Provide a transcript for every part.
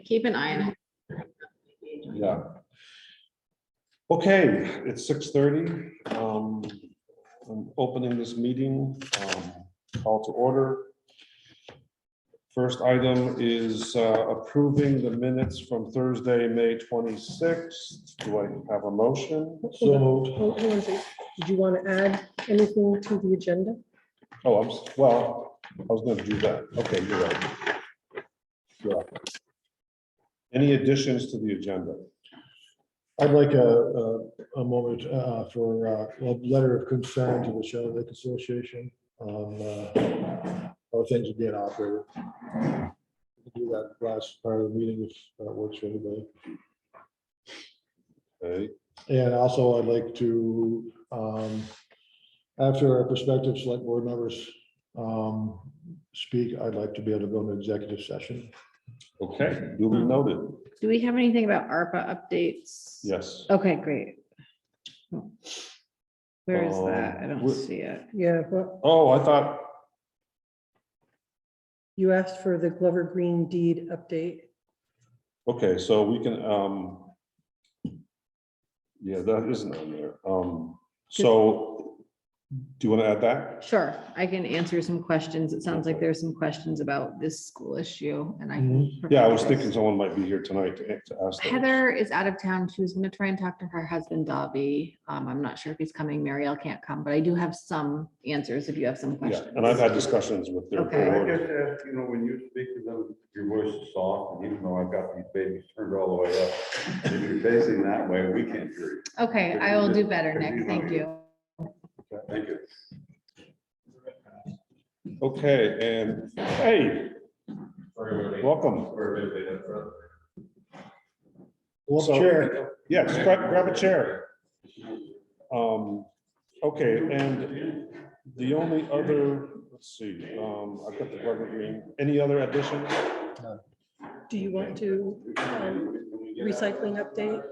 keep an eye on it. Yeah. Okay, it's 6:30. I'm opening this meeting, call to order. First item is approving the minutes from Thursday, May 26th. Do I have a motion? So moved. Hold on a second. Did you want to add anything to the agenda? Oh, well, I was gonna do that. Okay, you're right. Yeah. Any additions to the agenda? I'd like a moment for a letter of concern to the Shadow Lake Association on how things are being operated. We'll do that last part of the meeting if that works for everybody. Okay, And also I'd like to, after our prospective select board members speak, I'd like to be able to go into executive session. okay, duly noted. Do we have anything about ARPA updates? Yes. Okay, great. Where is that? I don't Where- see it. Yeah, well, Oh, I thought, you asked for the Glover Green deed update. okay, so we can, yeah, that isn't on there. So do you want to add that? Sure, I can answer some questions. It sounds like there's some questions about this school issue and I can. Yeah, I was provide those. thinking someone might be here tonight to ask. those. Heather is out of town. She was gonna try and talk to her husband, Dobby. I'm not sure if he's coming. Marielle can't come, but I do have some answers if you have some Yeah, questions. and I've had discussions with their Okay. I board. just ask, you know, when you speak to them, your voice is soft, and even though I've got these babies turned all the way up, if you're facing that way, we can't hear you. Okay, I will do better, Nick. Thank you. Thank you. Okay, and hey, welcome. Well, So- Chair, Yeah, just grab a chair. Okay, and the only other, let's see, I've got the Glover Green. Any other additions? Do you want to recycling update?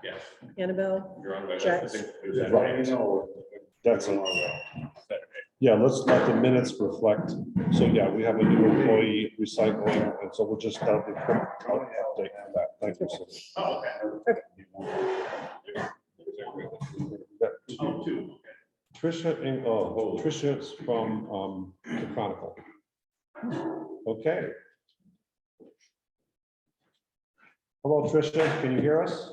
Yes. Annabelle? You're on my Jack. list. Right. That's it. Yeah, let's let the minutes reflect. So yeah, we have a new employee recycling, and so we'll just start the quick update on that. Thank you. Cindy. Oh, okay. Trisha's from the Chronicle. Okay. Hello, Trisha, can you hear us?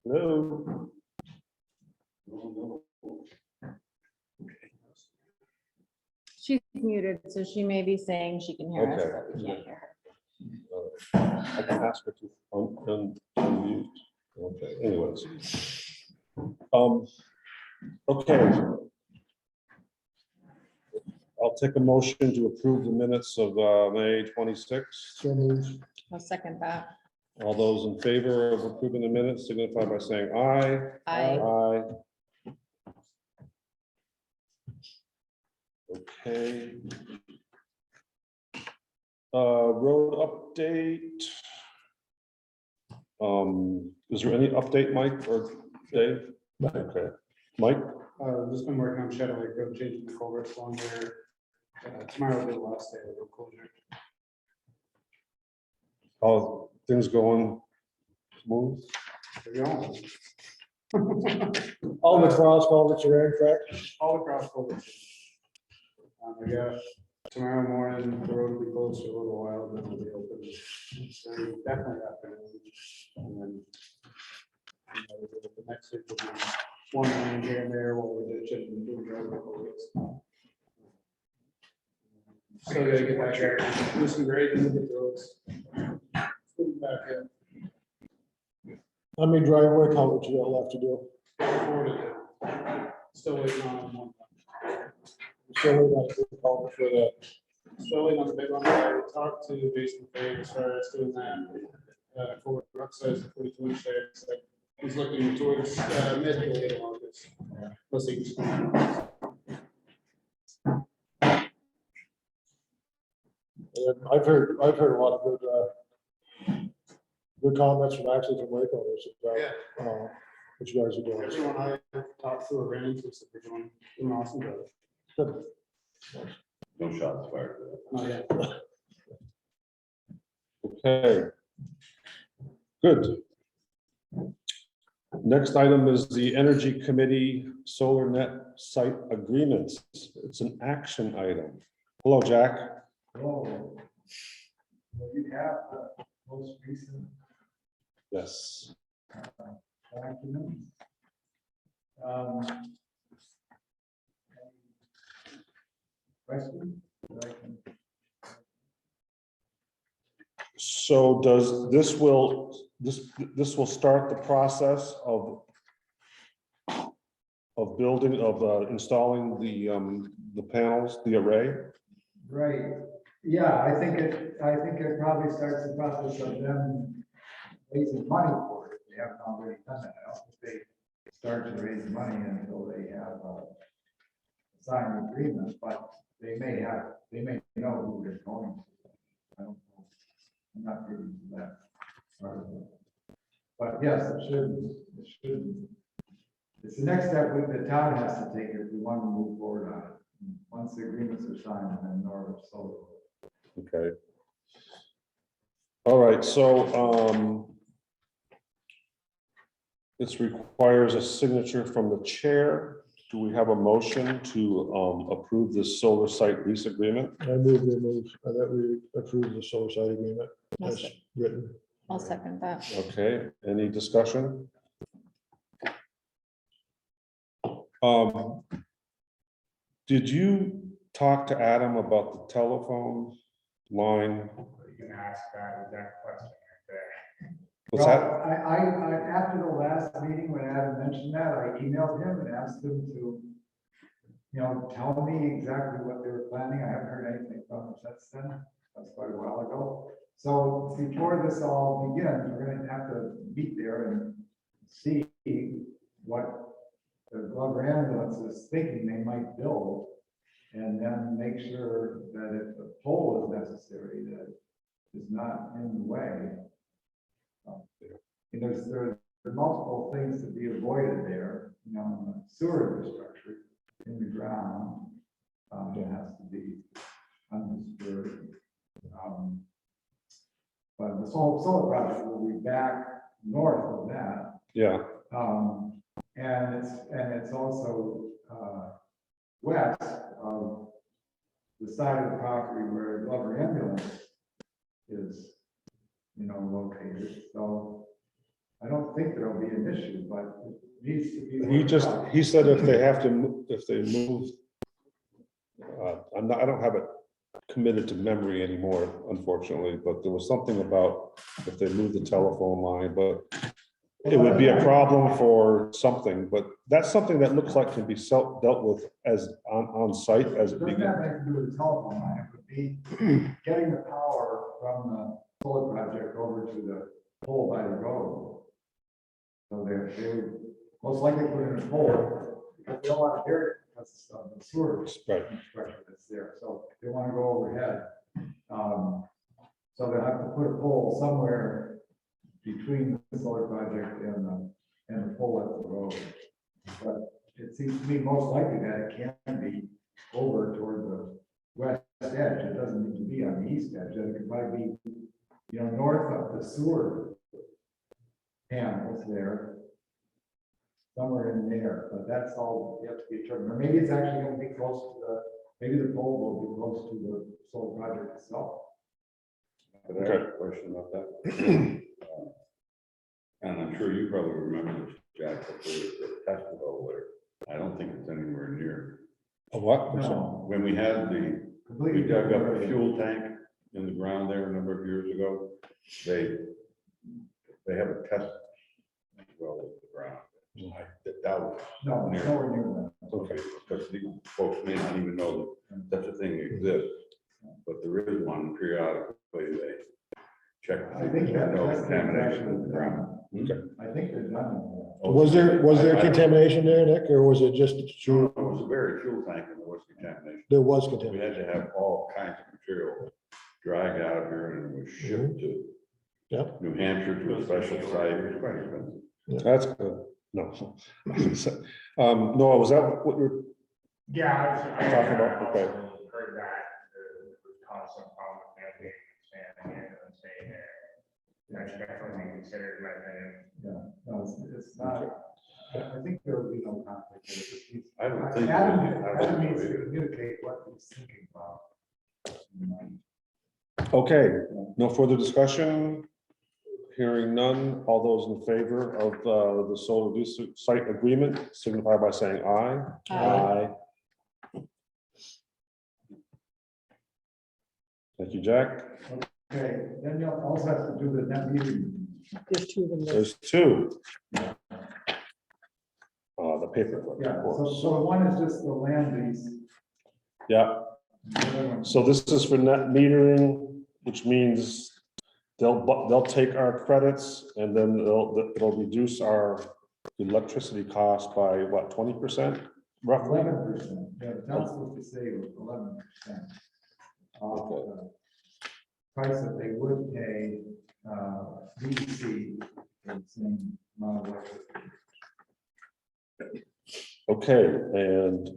Hello? She's muted, so she may be saying she can hear us, Okay. but we can't hear her. I can ask her to unmute. Okay, anyways. Okay. I'll take a motion to approve the minutes of May 26th. so moved. I'll second that. All those in favor of approving the minutes signify by saying aye. Aye. Okay. Road update. Is there any update, Mike or Dave? Okay, Mike? Just been working on Shadow Lake Road, changing the culverts along there. Tomorrow will be the last day of the road closure. All things going smooth? There we go. All the cross culverts are in, correct? All across culverts. I guess tomorrow morning, the road will be closed for a little while, then it'll be open. So definitely afternoon. And then the next week will be one lane here and there while we're ditching and doing the other culverts. Still gotta get back there, do some grading, get the roads. Back in. How many driveway culverts you got left to do? Still waiting on one. So we got a culvert for the, Still waiting on the big one. I talked to Jason Fay as far as doing that. For rock size 42 inch there. So he's looking towards mid to late August. Let's see. I've heard a lot of good comments from actually from lake owners about what you guys are doing. Everyone I talked to or ran into said they're doing an awesome job. Good. No shots fired. Oh, yeah. Okay. Good. Next item is the Energy Committee Solar Net Site Agreements. It's an action item. Hello, Jack. Oh, well, you have the most recent Yes. documents. Question? that I can- So does this will start the process of building, installing the panels, the array? Right, yeah, I think it probably starts the process of them raising money for it. They haven't already done that. I don't think they start to raise money until they have a signed agreement, but they may know who they're going to. I don't know. I'm not privy to that part of it. But yes, it should. It's the next step the town has to take if we want to move forward on it. Once the agreements are signed, then Norwich Solar. Okay. All right, so this requires a signature from the chair. Do we have a motion to approve this solar site lease agreement? I move that we approve the solar site agreement I'll as se- written. I'll second that. Okay, any discussion? Did you talk to Adam about the telephone line? You can ask that question right there. What's Well, that? I, after the last meeting, when Adam mentioned that, I emailed him and asked him to, tell me exactly what they were planning. I haven't heard anything from him since then. That's quite a while ago. So before this all begins, we're gonna have to meet there and see what the Glover ambulance is thinking they might build. And then make sure that if a pole is necessary, that is not in the way. There are multiple things to be avoided there, sewer infrastructure in the ground. It has to be undisturbed. But the solar project will be back north of that. Yeah, And it's also west of the side of the property where Glover ambulance is, located. So I don't think there'll be an issue, but it needs to be. he said if they have to, if they move, I don't have it committed to memory anymore, unfortunately, but there was something about if they move the telephone line, but it would be a problem for something, but that's something that looks like can be dealt with as on site as it It doesn't begins. have anything to do with the telephone line. It would be getting the power from the solar project over to the pole by the road. So they would most likely put in a pole because they don't want to hear it because of the sewer Right. infrastructure that's there. So they want to go overhead. So they have to put a pole somewhere between the solar project and the pole at the road. But it seems to me most likely that it can be over toward the west edge. It doesn't need to be on the east edge. It could probably be, north of the sewer panels there, somewhere in there, but that's all yet to be determined. Or maybe it's actually going to be close to maybe the pole will be close to the solar project itself. But I have a question about that. And I'm sure you probably remember this, Jack, but there was a test over there. I don't think it's anywhere near. A what? No, When we had we completely. dug up a fuel tank in the ground there a number of years ago, they have a test well with the ground. That was No, near. nowhere near Okay, because these folks may not even know that such a thing exists, but there is one periodically they check. that. I think that no test is contamination actually in the ground. done. I think they're done. Was there contamination there, Nick, or was it just? It was a buried fuel tank and there was contamination. There was We contamination. had to have all kinds of material dragged out of here and it was shipped to Yep. New Hampshire to a special site. It was quite expensive. That's good. No. No, was that what you're, Yeah. Talking about, okay. Heard that, it was caused some problem with that being expanding it and staying there. That should definitely be considered, in my opinion. Yeah, no, it's not, I think there would be no conflict. It just needs- I don't think. Adam needs to communicate what he's thinking about. Okay, no further discussion. Hearing none, all those in favor of the solar use site agreement signify by saying aye. Aye. Thank you, Jack. Okay, then you'll also have to do the net metering. There's two of them. there. There's two. The paper. Yeah, so one is just the land lease. Yeah, The other one- so this is for net metering, which means they'll take our credits and then it'll reduce our electricity cost by what, 20% roughly? 11%, yeah, the town's supposed to save 11%. Of the price that they would pay, VC for the same amount of electricity. Okay, and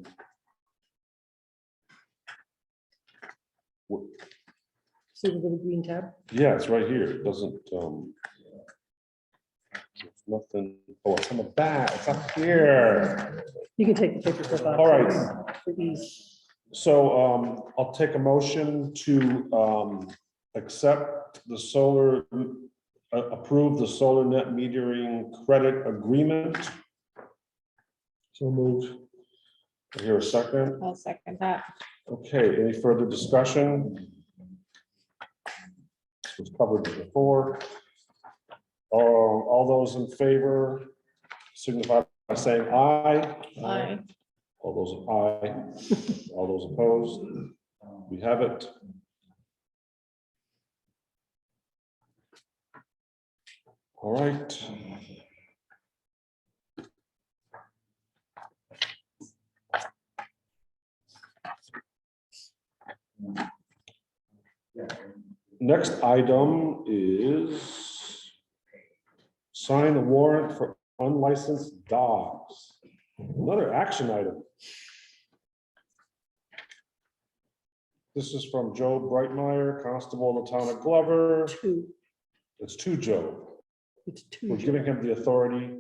See the little green tab? yeah, it's right here. It doesn't, it's nothing, oh, it's on the back, it's up here. You can take the paper clip off. All right. For ease. So I'll take a motion to accept the solar, approve the solar net metering credit agreement. So moved. Here a second. I'll second that. Okay, any further discussion? This was covered before. All those in favor signify by saying aye. Aye. All those aye. All those opposed. We have it. All right. Next item is sign a warrant for unlicensed dogs. Another action item. This is from Joe Brightmeyer, Constable of the Town of Glover. Two, It's to Joe. it's two. We're giving him the authority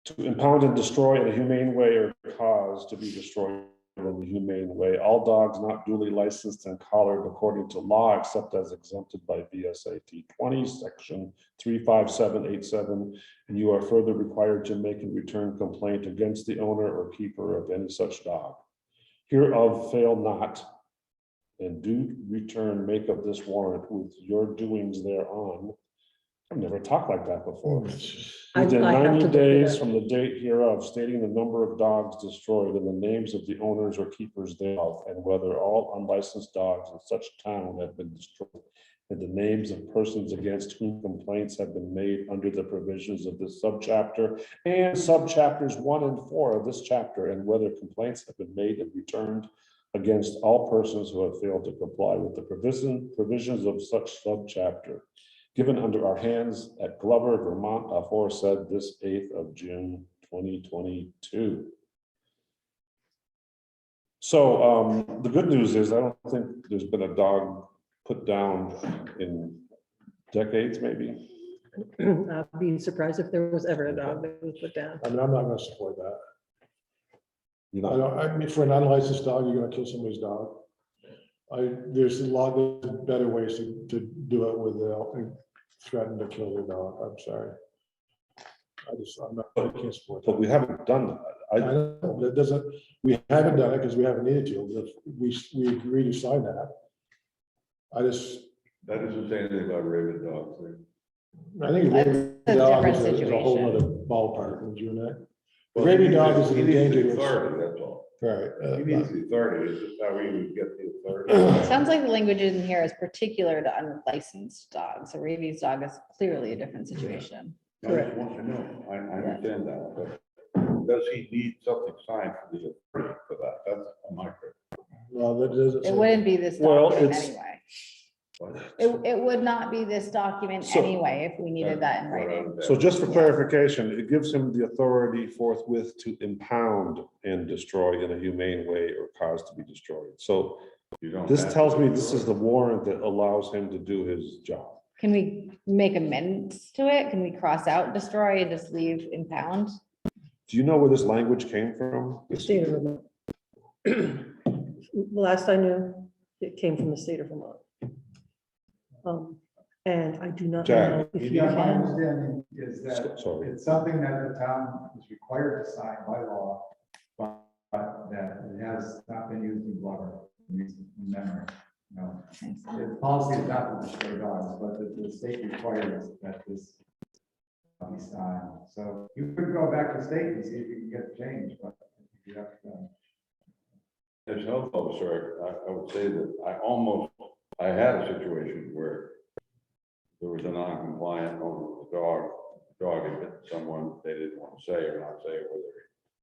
to impound and destroy in a humane way or cause to be destroyed in a humane way. All dogs not duly licensed and collared according to law, except as exempted by VSAT 20, section 35787. And you are further required to make and return complaint against the owner or keeper of any such dog. Hereof fail not, and do return make of this warrant with your doings thereon. I've never talked like that before. Within I have to 90 look it days up. from the date hereof, stating the number of dogs destroyed and the names of the owners or keepers thereof, and whether all unlicensed dogs in such town have been destroyed, and the names of persons against whom complaints have been made under the provisions of this subchapter and subchapters 1 and 4 of this chapter, and whether complaints have been made and returned against all persons who have failed to comply with the provisions of such subchapter, given under our hands at Glover, Vermont, aforesaid this 8th of June, 2022. So the good news is I don't think there's been a dog put down in decades, maybe. I'd be surprised if there was ever a dog that was put down. I mean, I'm not gonna support that. You I know, don't, I mean, for an unlicensed dog, you're gonna kill somebody's dog. There's a lot of better ways to do it without threatening to kill your dog. I'm sorry. I can't support that. but we haven't done that. I know, that doesn't, we haven't done it because we haven't needed to, but we agreed to sign that. I just, That doesn't say anything about rabid dogs. I think That's rabid a dog different is a whole situation. other ballpark, would you know? Well, Rabid he dog needs- is he an needs the endangered. authority, that's all. Right. He needs the authority, it's just how he would get the authority. It sounds like the language in here is particular to unlicensed dogs. A rabies dog is clearly a different situation. I just want to know, I understand that, but does he need something signed for the authority for that? That's my question. Well, that doesn't. It say- wouldn't be this Well, document it's- anyway. It would not be this document So- anyway if we needed that in writing. So just for clarification, it gives him the authority forthwith to impound and destroy in a humane way or cause to be destroyed. So You don't this have to tells me destroy this is it. the warrant that allows him to do his job. Can we make amendments to it? Can we cross out destroy and just leave impound? Do you know where this language came from? The state of Vermont. Last I knew, it came from the state of Vermont. And I do not Jack, know if you Yeah, my can. understanding is that Sorry. it's something that the town is required to sign by law, but that it has not been used in Glover, in memory. No, the policy is not to destroy dogs, but the state requires that this be signed. So you could go back to state and see if you can get it changed, but you have to. As health officer, I would say that I had a situation where there was a non-compliant owner of the dog had bitten someone, they didn't want to say or not say whether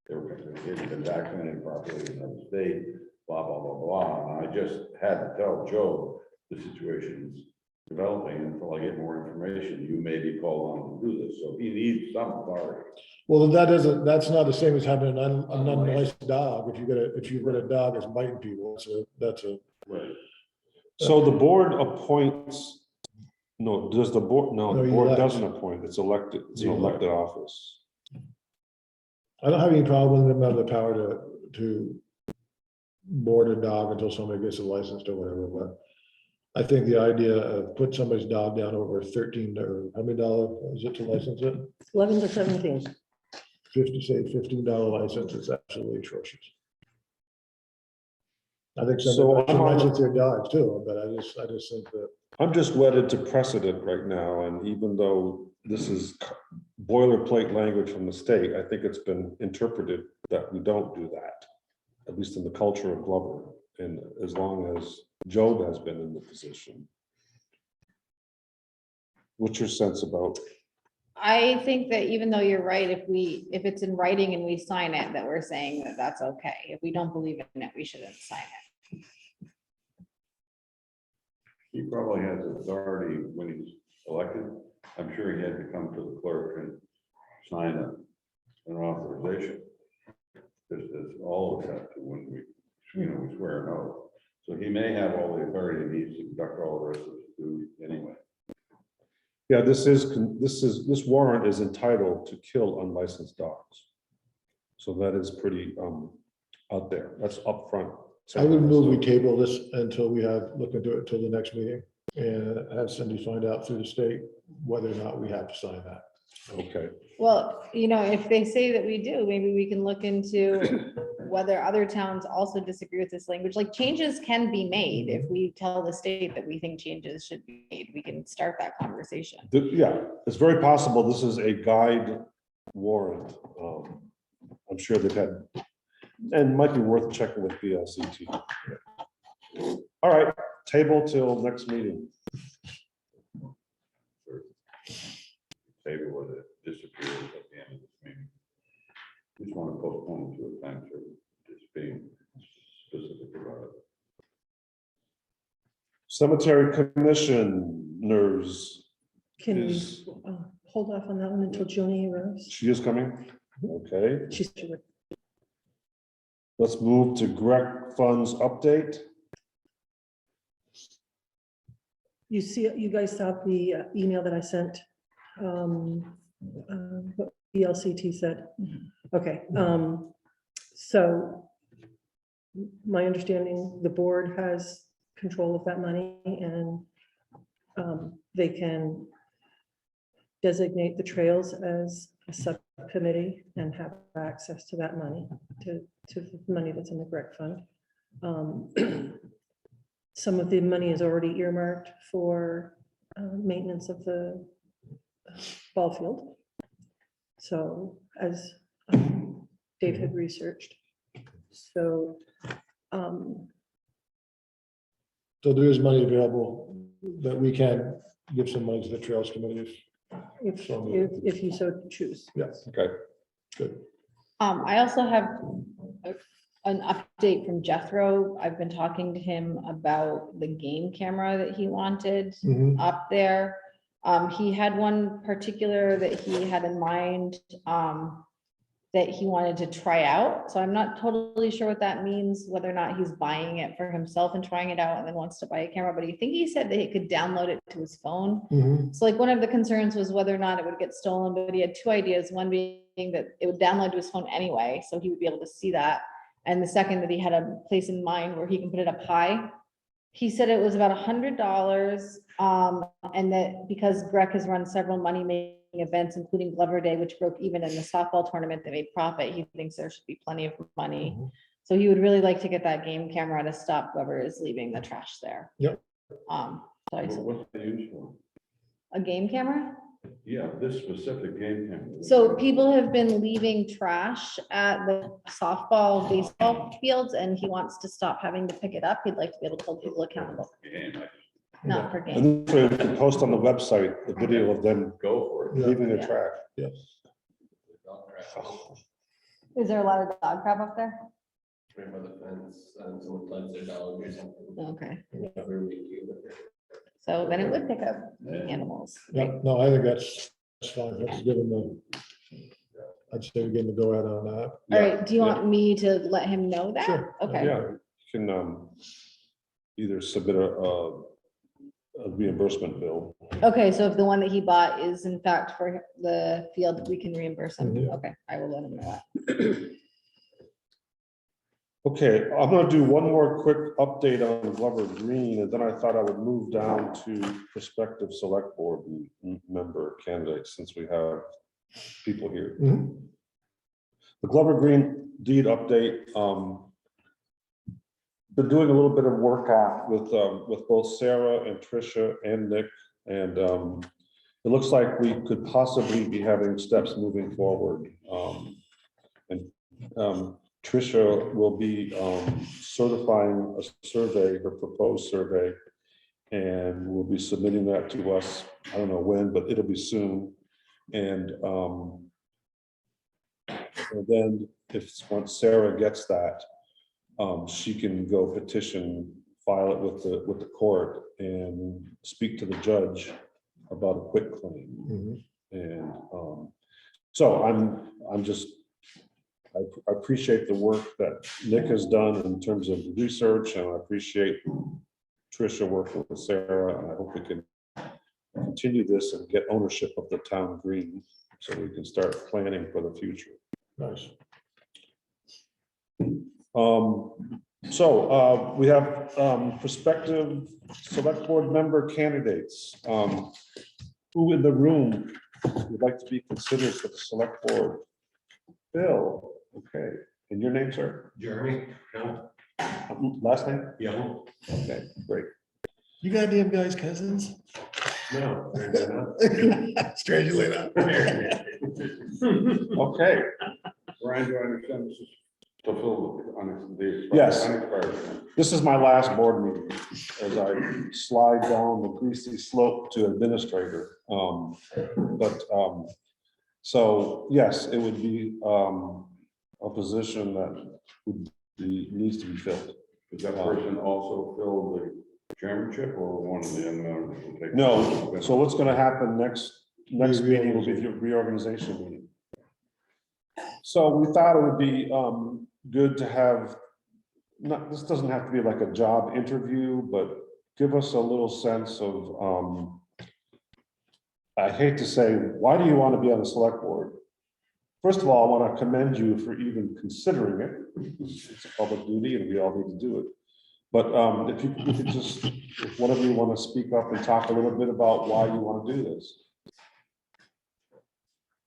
they were going to get been vaccinated properly in another state, blah, blah, blah, blah. And I just had to tell Joe, the situation's developing until I get more information. You may be called on to do this. So he needs some authority. Well, that's not the same as having an unlicensed dog. If you've got a dog that's biting people, that's a. Right. So the board appoints, no, does the board, no, No, the you board elect. doesn't appoint, it's elected, it's an You elect. elected office. I don't have any problem with them having the power to board a dog until somebody gets a license or whatever, but I think the idea of put somebody's dog down over 13 or how many dollars is it to license it? 11 to 17. Say $15 license is absolutely atrocious. I think So somebody should I'm on- license their dogs too, but I just think that. I'm just wedded to precedent right now, and even though this is boilerplate language from the state, I think it's been interpreted that we don't do that, at least in the culture of Glover, and as long as Job has been in the position. What's your sense about? I think that even though you're right, if it's in writing and we sign it, that we're saying that that's okay. If we don't believe in it, we shouldn't sign it. He probably has authority when he's elected. I'm sure he had to come to the clerk and sign an authorization. Just as all of us have to when we swear an oath. So he may have all the authority he needs to conduct all the rest of his duties anyway. Yeah, this warrant is entitled to kill unlicensed dogs. So that is pretty out there. That's upfront. I would move we table this until we look into it until the next meeting and have Cindy find out through the state whether or not we have to sign that. Okay, Well, if they say that we do, maybe we can look into whether other towns also disagree with this language. Like changes can be made. If we tell the state that we think changes should be made, we can start that conversation. yeah, it's very possible this is a guide warrant. I'm sure they've had, and might be worth checking with BLCT. All right, table till next meeting. Table where it disappears at the end of this meeting. Just want to postpone to a time certain, just being specific about it. Cemetery commissioners, Can we Is- hold off on that one until Joni arrives? she is coming? Okay, She's. She would- let's move to Greg Funds update. You guys saw the email that I sent, what BLCT said. Okay, so my understanding, the board has control of that money and they can designate the trails as a subcommittee and have access to that money, to the money that's in the Greg Fund. Some of the money is already earmarked for maintenance of the ball field. So as Dave had researched. So So there is money available that we can give some money to the Trails Committee. if you so choose. Yes. Okay, Good. I also have an update from Jethro. I've been talking to him about the game camera that he wanted Mhm. up there. He had one particular that he had in mind, that he wanted to try out. So I'm not totally sure what that means, whether or not he's buying it for himself and trying it out and then wants to buy a camera, but he said that he could download it to his phone. Mhm. So like one of the concerns was whether or not it would get stolen, but he had two ideas. One being that it would download to his phone anyway, so he would be able to see that. And the second, that he had a place in mind where he can put it up high. He said it was about $100, and that because Greg has run several money-making events, including Glover Day, which broke even in the softball tournament that made profit, he thinks there should be plenty of money. Mhm. So he would really like to get that game camera to stop whoever is leaving the trash there. Yep. So I said, What's the use for? a game camera? Yeah, this specific game camera. So people have been leaving trash at the softball, baseball fields, and he wants to stop having to pick it up. He'd like to be able to hold people accountable, Game, I not for game. And then we can post on the website the video of them Go for it. Yeah. leaving the Yeah. trash. Is there a lot of dog crap up there? Right by the fence, and someone plants their dog or something. Okay, Every week, you- so then it would pick up animals. Yeah, no, I think that's fine. Let's give him I'd say we give him a go ahead on that. All right, do you want me to let him know that? Sure. Okay, Yeah, you can either submit a reimbursement bill. okay, so if the one that he bought is in fact for the field, we can reimburse him. Mhm. Okay, I will let him know that. Okay, I'm gonna do one more quick update on Glover Green, and then I thought I would move down to prospective select board member candidates, since we have people here. Mhm. The Glover Green deed update, been doing a little bit of work on with both Sarah and Tricia and Nick, and it looks like we could possibly be having steps moving forward. And Tricia will be certifying a survey, her proposed survey, and we'll be submitting that to us. I don't know when, but it'll be soon. And then once Sarah gets that, she can go petition, file it with the court and speak to the judge about a quit claim. Mhm. And so I appreciate the work that Nick has done in terms of research, and I appreciate Tricia working with Sarah, and I hope we can continue this and get ownership of the town green so we can start planning for the future. Nice. So we have prospective select board member candidates. Who in the room would like to be considered for the select board? Bill, okay, and your name, sir? Jeremy, no, Last name? yeah, Okay, great. You goddamn guys cousins? no, they're not. Strangely enough. Okay, Brian, do I understand this is Fulfill the. Yes. unexpired. this is my last board meeting as I slide down the greasy slope to administrator. So yes, it would be a position that needs to be filled. Does that person also fill the chairmanship or one of the unknowns will take? No, so what's gonna happen next meeting will be the reorganization meeting. So we thought it would be good to have, this doesn't have to be like a job interview, but give us a little sense of, I hate to say, why do you want to be on the select board? First of all, I want to commend you for even considering it. It's a public duty and we all need to do it. But if you could just, if one of you want to speak up and talk a little bit about why you want to do this.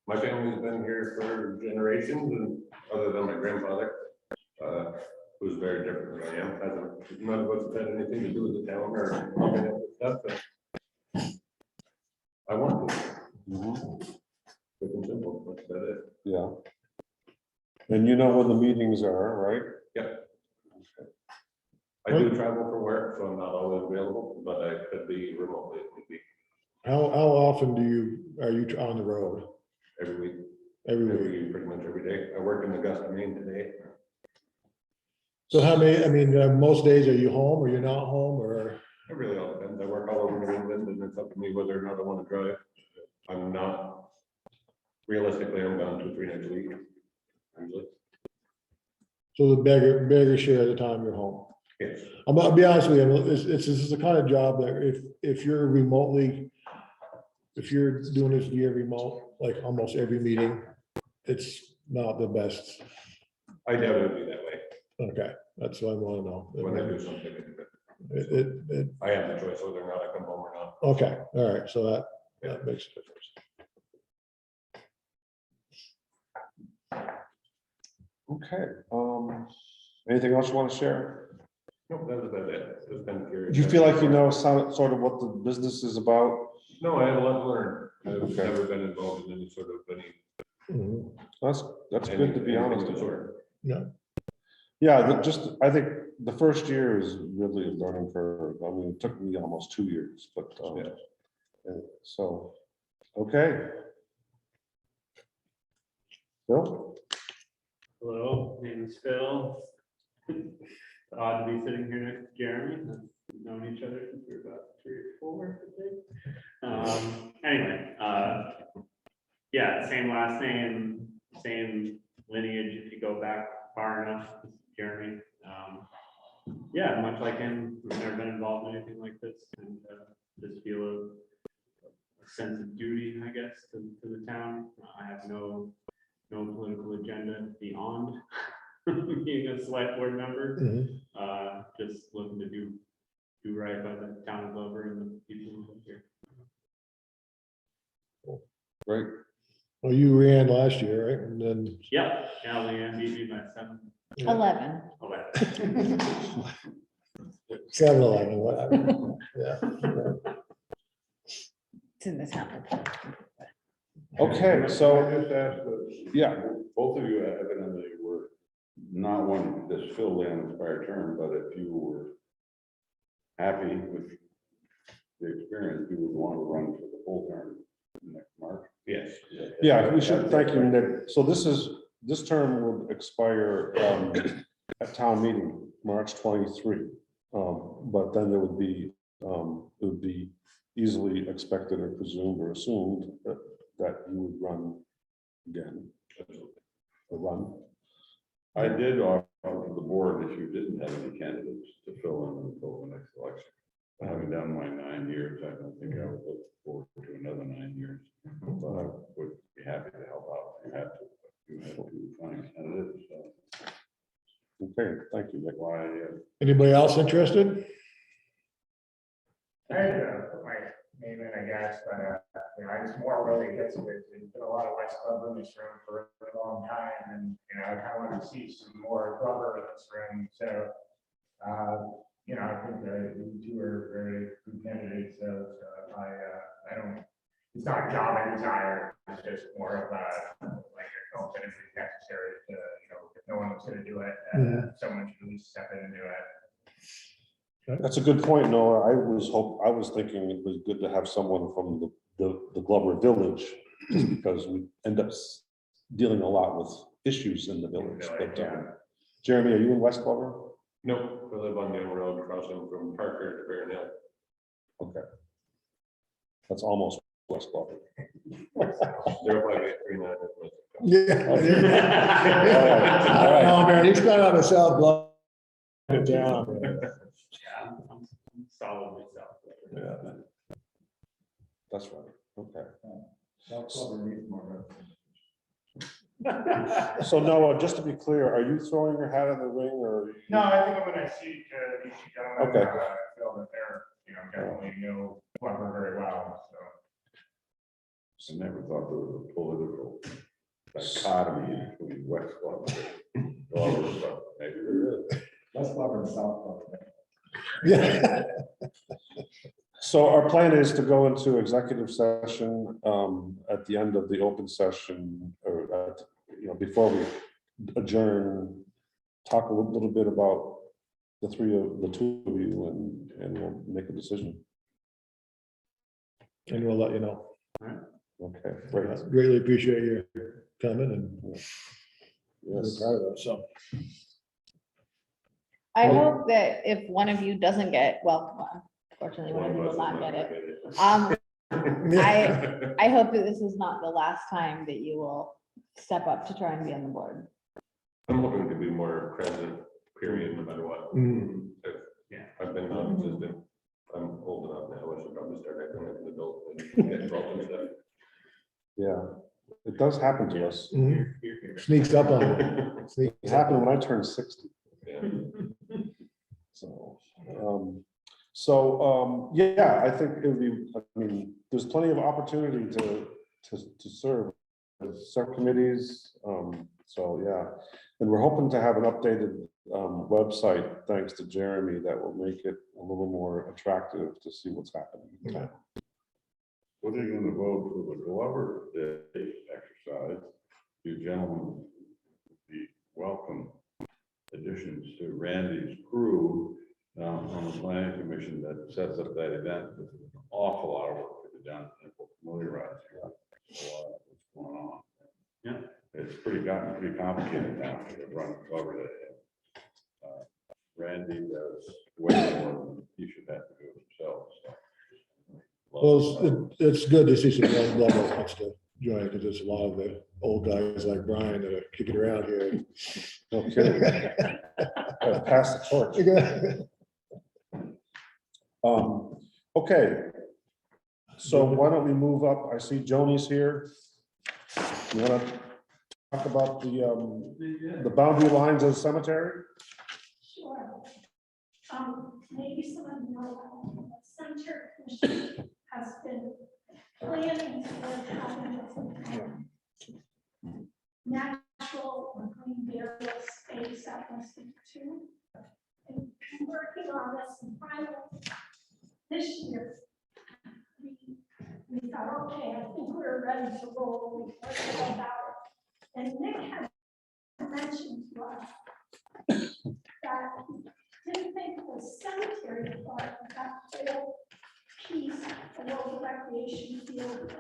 My family's been here for generations, and other than my grandfather, who's very different than I am, hasn't, none of us have had anything to do with the town or any of the stuff that I want to. Quick and simple, that's about it. Yeah. And you know when the meetings are, right? Yep. I do travel for work, so I'm not always available, but I could be remotely if need be, How often are you on the road? every week, Every week? pretty much every day. I work in Augusta, Maine today. So how many, I mean, most days are you home or you're not home or? It really all depends. I work all over New England and it's up to me whether or not I want to drive. I'm not, realistically, I'm gone 2-3 nights a week. Usually. So the bigger share of the time you're home. Yes. I'll be honest with you, this is the kind of job that if you're remotely, if you're doing this via remote, like almost every meeting, it's not the best. I doubt it would be that way Okay, that's what I want to know. when I do something. I have the choice whether or not I come home or not. Okay, all right, so that makes a difference. Okay, anything else you want to share? No, that was about it. Just kind of curious. Do you feel like you know sort of what the business is about? No, I have a lot to learn. I've Okay. never been involved in any sort of Mhm. That's good to be honest. Anything of the sort. Yeah, I think the first year is really a learning curve. I mean, it took me almost 2 years, but, Yeah. so, okay. Bill? Hello, name is Phil. It's odd to be sitting here next to Jeremy. We've known each other since we were about 3 or 4, I think. Anyway, yeah, same last name, same lineage if you go back far enough, Jeremy. Yeah, much like him, we've never been involved in anything like this and just feel a sense of duty, I guess, to the town. I have no political agenda beyond being a select board member. Mhm. Just looking to do right by the town of Glover and the people who live here. Great. Well, you ran last year, right? And then. Yep, Leanne beat me by 11. 7-11. 7-11, whatever. Yeah. It's in this town. Okay, so, Can I just ask, yeah, both of you evidently were not wanting this fill the unexpired term, but if you were happy with the experience, you would want to run for the full term next March. Yes. yeah, we should thank you, Nick. So this term would expire at town meeting, March 23. But then there would be, it would be easily expected or presumed or assumed that you would run again. Or run. I did offer to the board if you didn't have any candidates to fill in until the next election. Having done my 9 years, I don't think I would look forward to another 9 years. But I would be happy to help out if you had to. But you had to find candidates, so Okay, thank you, Nick. why, Anybody else interested? I had to put my name in, I guess, but, I just more really gets with, there's been a lot of West Club in this room for a long time, and, I kind of want to see some more Glover in this room, so, I think that you two are very good candidates, so I don't, it's not a job I desire, it's just more of a, like, I don't think it's necessary to, if no one was gonna do it, someone should at least step in and do it. That's a good point, Noah. I was thinking it was good to have someone from the Glover Village, just because we end up dealing a lot with issues in the village. But, Jeremy, are you in West Glover? Nope, I live on Dale Road, crossing from Parker to Bear Hill. Okay. That's almost West Glover. 05839. Yeah. All right. Oh, man, he's got on the south block. Down. Yeah, I'm solidly south. Yeah. That's right. Okay. South Glover needs more. So Noah, just to be clear, are you throwing your hat in the ring or? No, I think I'm gonna see these two gentlemen. Okay. Feel that they're, definitely know Glover very well, so. I never thought there was a political dichotomy between West Glover and Glover, but maybe there is. West Glover and South Glover. Yeah. So our plan is to go into executive session at the end of the open session, or before we adjourn, talk a little bit about the two of you, and we'll make a decision. And we'll let you know. Okay, great. Greatly appreciate your coming and we're Yes. proud of that, so. I hope that if one of you doesn't get, well, fortunately, one of you will not get it. I hope that this is not the last time that you will step up to try and be on the board. I'm looking to be more present, period, no matter what. Mm. Yeah, I've been non-existent. I'm old enough now, I should probably start acting like an adult and get involved in stuff. Yeah, it does happen to us. Mhm. Sneaks up on you. It Sneaks up. happened when I turned 60. Yeah. So, yeah, I think it would be, I mean, there's plenty of opportunity to serve with subcommittees. So, yeah, and we're hoping to have an updated website, thanks to Jeremy, that will make it a little more attractive to see what's happening. Okay. What are you gonna vote for the Glover Day exercise? You gentlemen would be welcome additions to Randy's crew on the planning commission that sets up that event. There's an awful lot of work to be done and we'll familiarize you with what's going on. Yeah, it's gotten pretty complicated now to run Glover Day. Randy does way more than he should have to do himself. So. Well, it's good to see some young blood that wants to join, because there's a lot of the old guys like Brian that are kicking around here. No kidding. Gotta pass the torch. Okay. So why don't we move up? I see Joni's here. You want to talk about the boundary lines of the cemetery? Sure. Maybe some of you know, the Cemetery Commission has been planning for having a natural or green burial space at Weston too. And working on this and finally this year, we thought, okay, I think we're ready to roll. We learned about it. And Nick had mentioned to us that he didn't think the cemetery part of that whole piece of the recreation field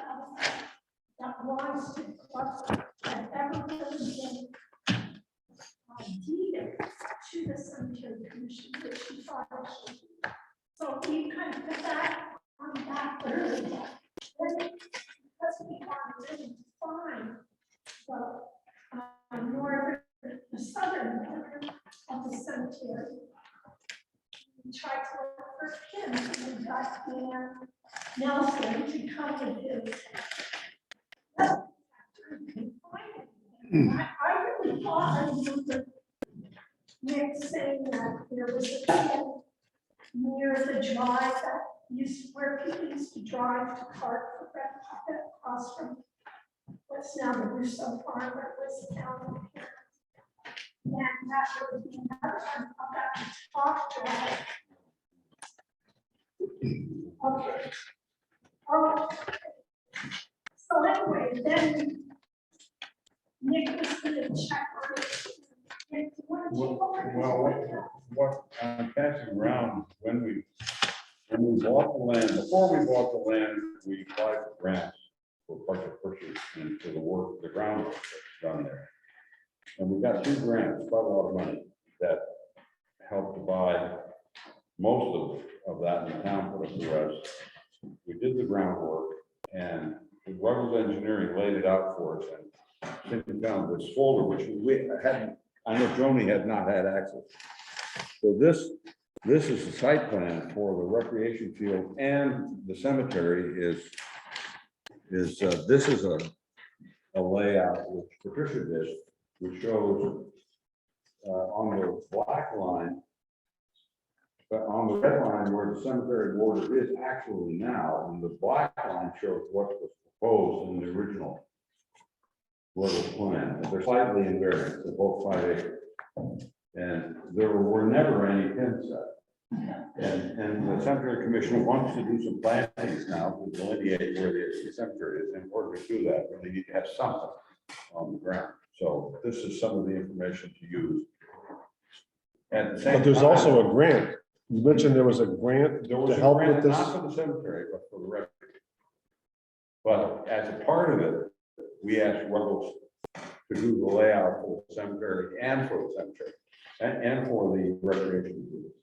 that belongs to the club had ever really been deeded to the cemetery commission, which he thought it should be. So we kind of put that on the back burner. Then, because we wanted really to find the southern border of the cemetery, we tried to look for him and got Dan Nelson to come with his. I really thought I remember Nick saying that there was a pit near the drive that where people used to drive to Clark for Red Puppet across from what's now the Russo Farm, that was down here. And that would be another one up at the top drive. Okay. Oh. So anyway, then Nick was going to check on it. Nick, what did you What I'm passing around when we bought the land, before we bought the land, we applied for grants for budget purchase and for the work, the groundwork that's done there. And we got 2 grants, quite a lot of money, that helped to buy most of that in the town, put up the rest. We did the groundwork and Ruggles Engineering laid it out for us and simply found this folder, which we hadn't, I know Joni had not had access. So this is the site plan for the recreation field and the cemetery is this is a layout which Patricia did, which shows on the black line, but on the red line where the cemetery border is actually now, and the black line shows what was proposed in the original Ruggles plan. They're slightly invariant, they're both 5 acres. And there were never any pins set. And the cemetery commission wants to do some plantings now to delineate where the cemetery is. In order to do that, we need to have something on the ground. So this is some of the information to use. And But there's also a grant. You mentioned there was a grant there was to a help grant, with this. not for the cemetery, but for the recreation. But as a part of it, we asked Ruggles to do the layout for the cemetery and for the cemetery. and for the recreation. groups.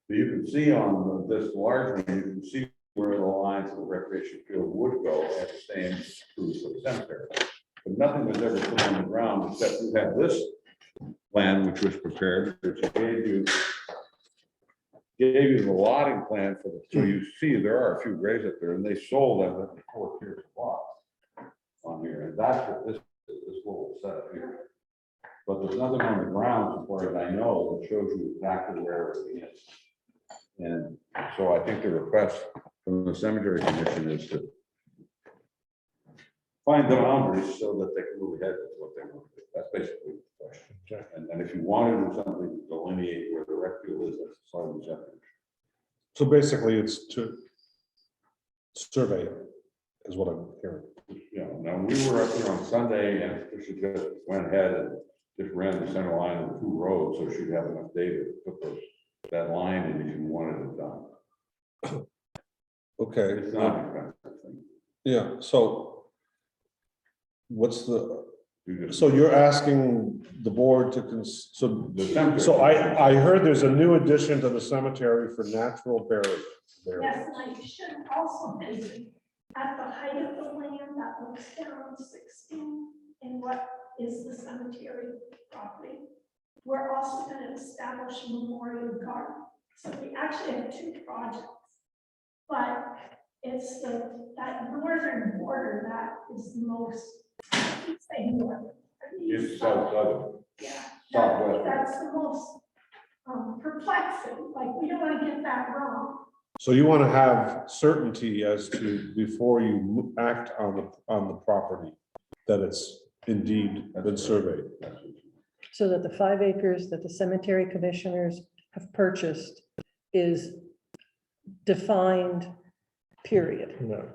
So you can see on this large one, you can see where the lines of the recreation field would go, and the same true for the cemetery. But nothing was ever put on the ground except we had this plan which was prepared, which gave you the lotting plan for the, so you see there are a few graves up there, and they sold them at the 4 tiers of lots on here, and that's what this little setup here. But there's nothing on the ground, as far as I know, that shows you exactly where everything is. And so I think the request from the cemetery commission is to find the boundaries so that they can move ahead with what they want to do. That's basically the question. Okay. And if you want to do something to delineate where the rec field is, that's the side of the cemetery. So basically it's to survey it, is what I'm hearing. You know, now we were up here on Sunday and she just went ahead and just ran the center line of the 2 roads, so she'd have enough data to put that line in if you wanted it done. Okay, It's not an expensive thing. yeah, so what's the, You just- so you're asking the board to, so The cemetery. So I heard there's a new addition to the cemetery for natural burial. Yes, and I should also mention, at the height of the land that looks down 16 in what is the cemetery property, we're also going to establish a memorial garden. So we actually have 2 projects, but it's that northern border that is the most, I keep saying northern. I mean, It's southern. Yeah, Southwest. that's the most perplexing, like, we don't want to get that wrong. So you want to have certainty as to, before you act on the property, that it's indeed been surveyed. So that the 5 acres that the cemetery commissioners have purchased is defined, period. No.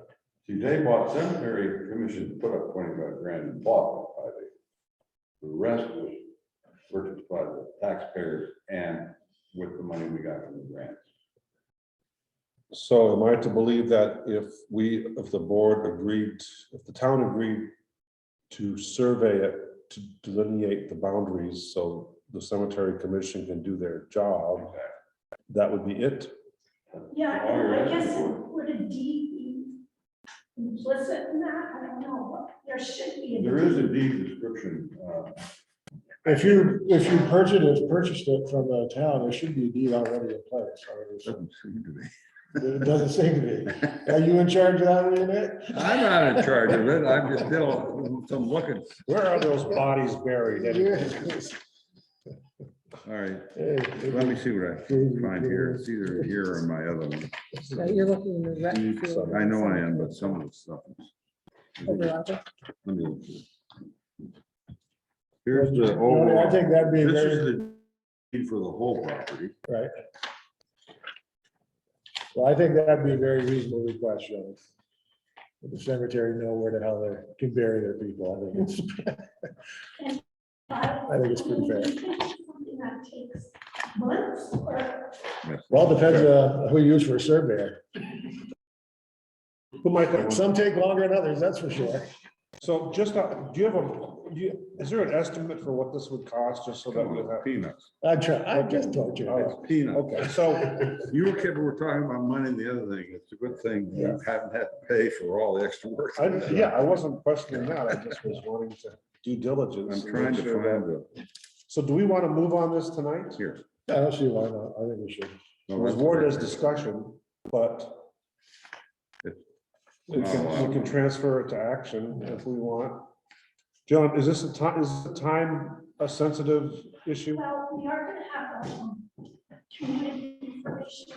See, they bought, cemetery commission put up 25 grand and bought that 5 acres. The rest was purchased by the taxpayers and with the money we got from the grants. So am I to believe that if the board agreed, if the town agreed to survey it, to delineate the boundaries so the cemetery commission can do their job, that would be it? Yeah, All you're I asking guess, for. would a deed be implicit in that? I don't know, but there should be. There is a deed description. If you purchased it from the town, there should be a deed already in place. Doesn't seem to be. It doesn't seem to be. Are you in charge of that, Nick? I'm not in charge of it. I'm just still some looking. Where are those bodies buried? All right, Hey, let me see what I can find here. It's either here or my other one. So you're looking in the rec field. I know I am, but some of the stuff. Over other. Let me look. Here's the I overall. think that'd be This very, is the deed for the whole property. right. Well, I think that'd be a very reasonable request, Joe. Let the cemetery know where the hell they can bury their people. I think it's, I think it's pretty fair. Something that takes months or. well, it depends who you use for a surveyor. Who might, Some take longer than others, that's for sure. so just, do you have is there an estimate for what this would cost, just so that we have? Peanuts. I just told you. Oh, Peanuts. Okay, so, You were talking about money and the other thing. It's a good thing you Yeah. haven't had to pay for all the extra work. I wasn't questioning that, I just was wanting to due diligence. I'm and trying make to sure find that- the, So do we want to move on this tonight? here. I don't see why not. I think we should. No, The that's board okay. has discussion, but we Oh, can transfer it to action if we want. John, is this a sensitive issue? Well, we are gonna have a community information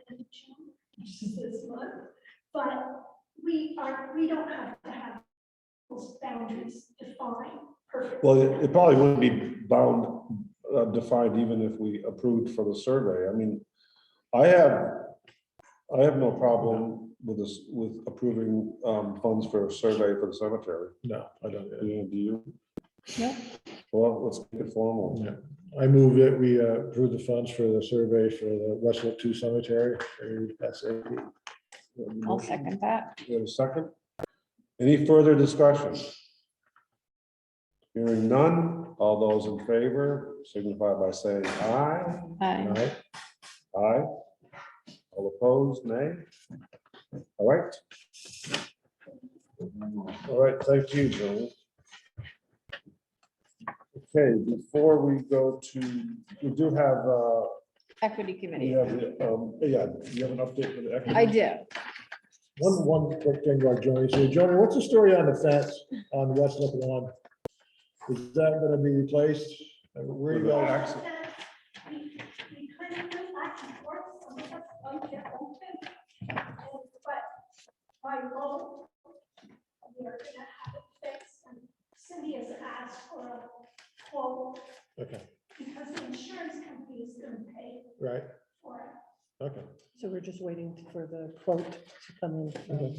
in June, which is this month, but we don't have to have those boundaries defined perfectly. Well, it probably wouldn't be defined even if we approved for the survey. I mean, I have no problem with this, with approving funds for a survey for the cemetery. No, I don't. Do you? No. Well, let's make it formal. Yeah. I move that we approve the funds for the survey for the Westwood 2 Cemetery. SAP. I'll second that. You have a second? Any further discussion? Hearing none, All those in favor signify by saying aye. Aye. Aye. All opposed, nay? All right. All right, thank you, Joan. Okay, before we go to, we do have, Equity we committee. have, yeah, you have an update for the equity? I do. One quick thing about Joni. So Joni, what's the story on the fence on West Lip Lawn? Is that gonna be replaced? Where you guys? We kind of went back and forth, some of us like it open. But my goal, we are gonna have it fixed, and Cindy has asked for a quote, Okay, because the insurance company is gonna pay right, for it. okay. So we're just waiting for the quote to come in.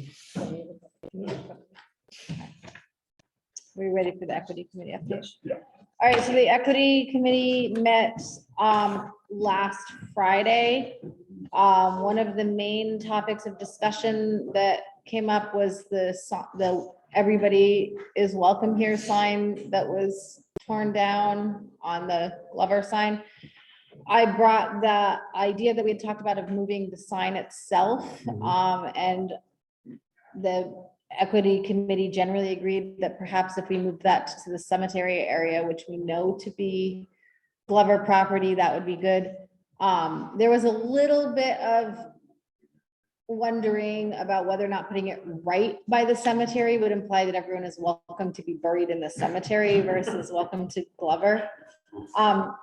We ready for the equity committee update? Yes, yeah. All right, so the equity committee met last Friday. One of the main topics of discussion that came up was the everybody is welcome here sign that was torn down on the Glover sign. I brought the idea that we had talked about of moving the sign itself, and the equity committee generally agreed that perhaps if we moved that to the cemetery area, which we know to be Glover property, that would be good. There was a little bit of wondering about whether or not putting it right by the cemetery would imply that everyone is welcome to be buried in the cemetery versus welcome to Glover.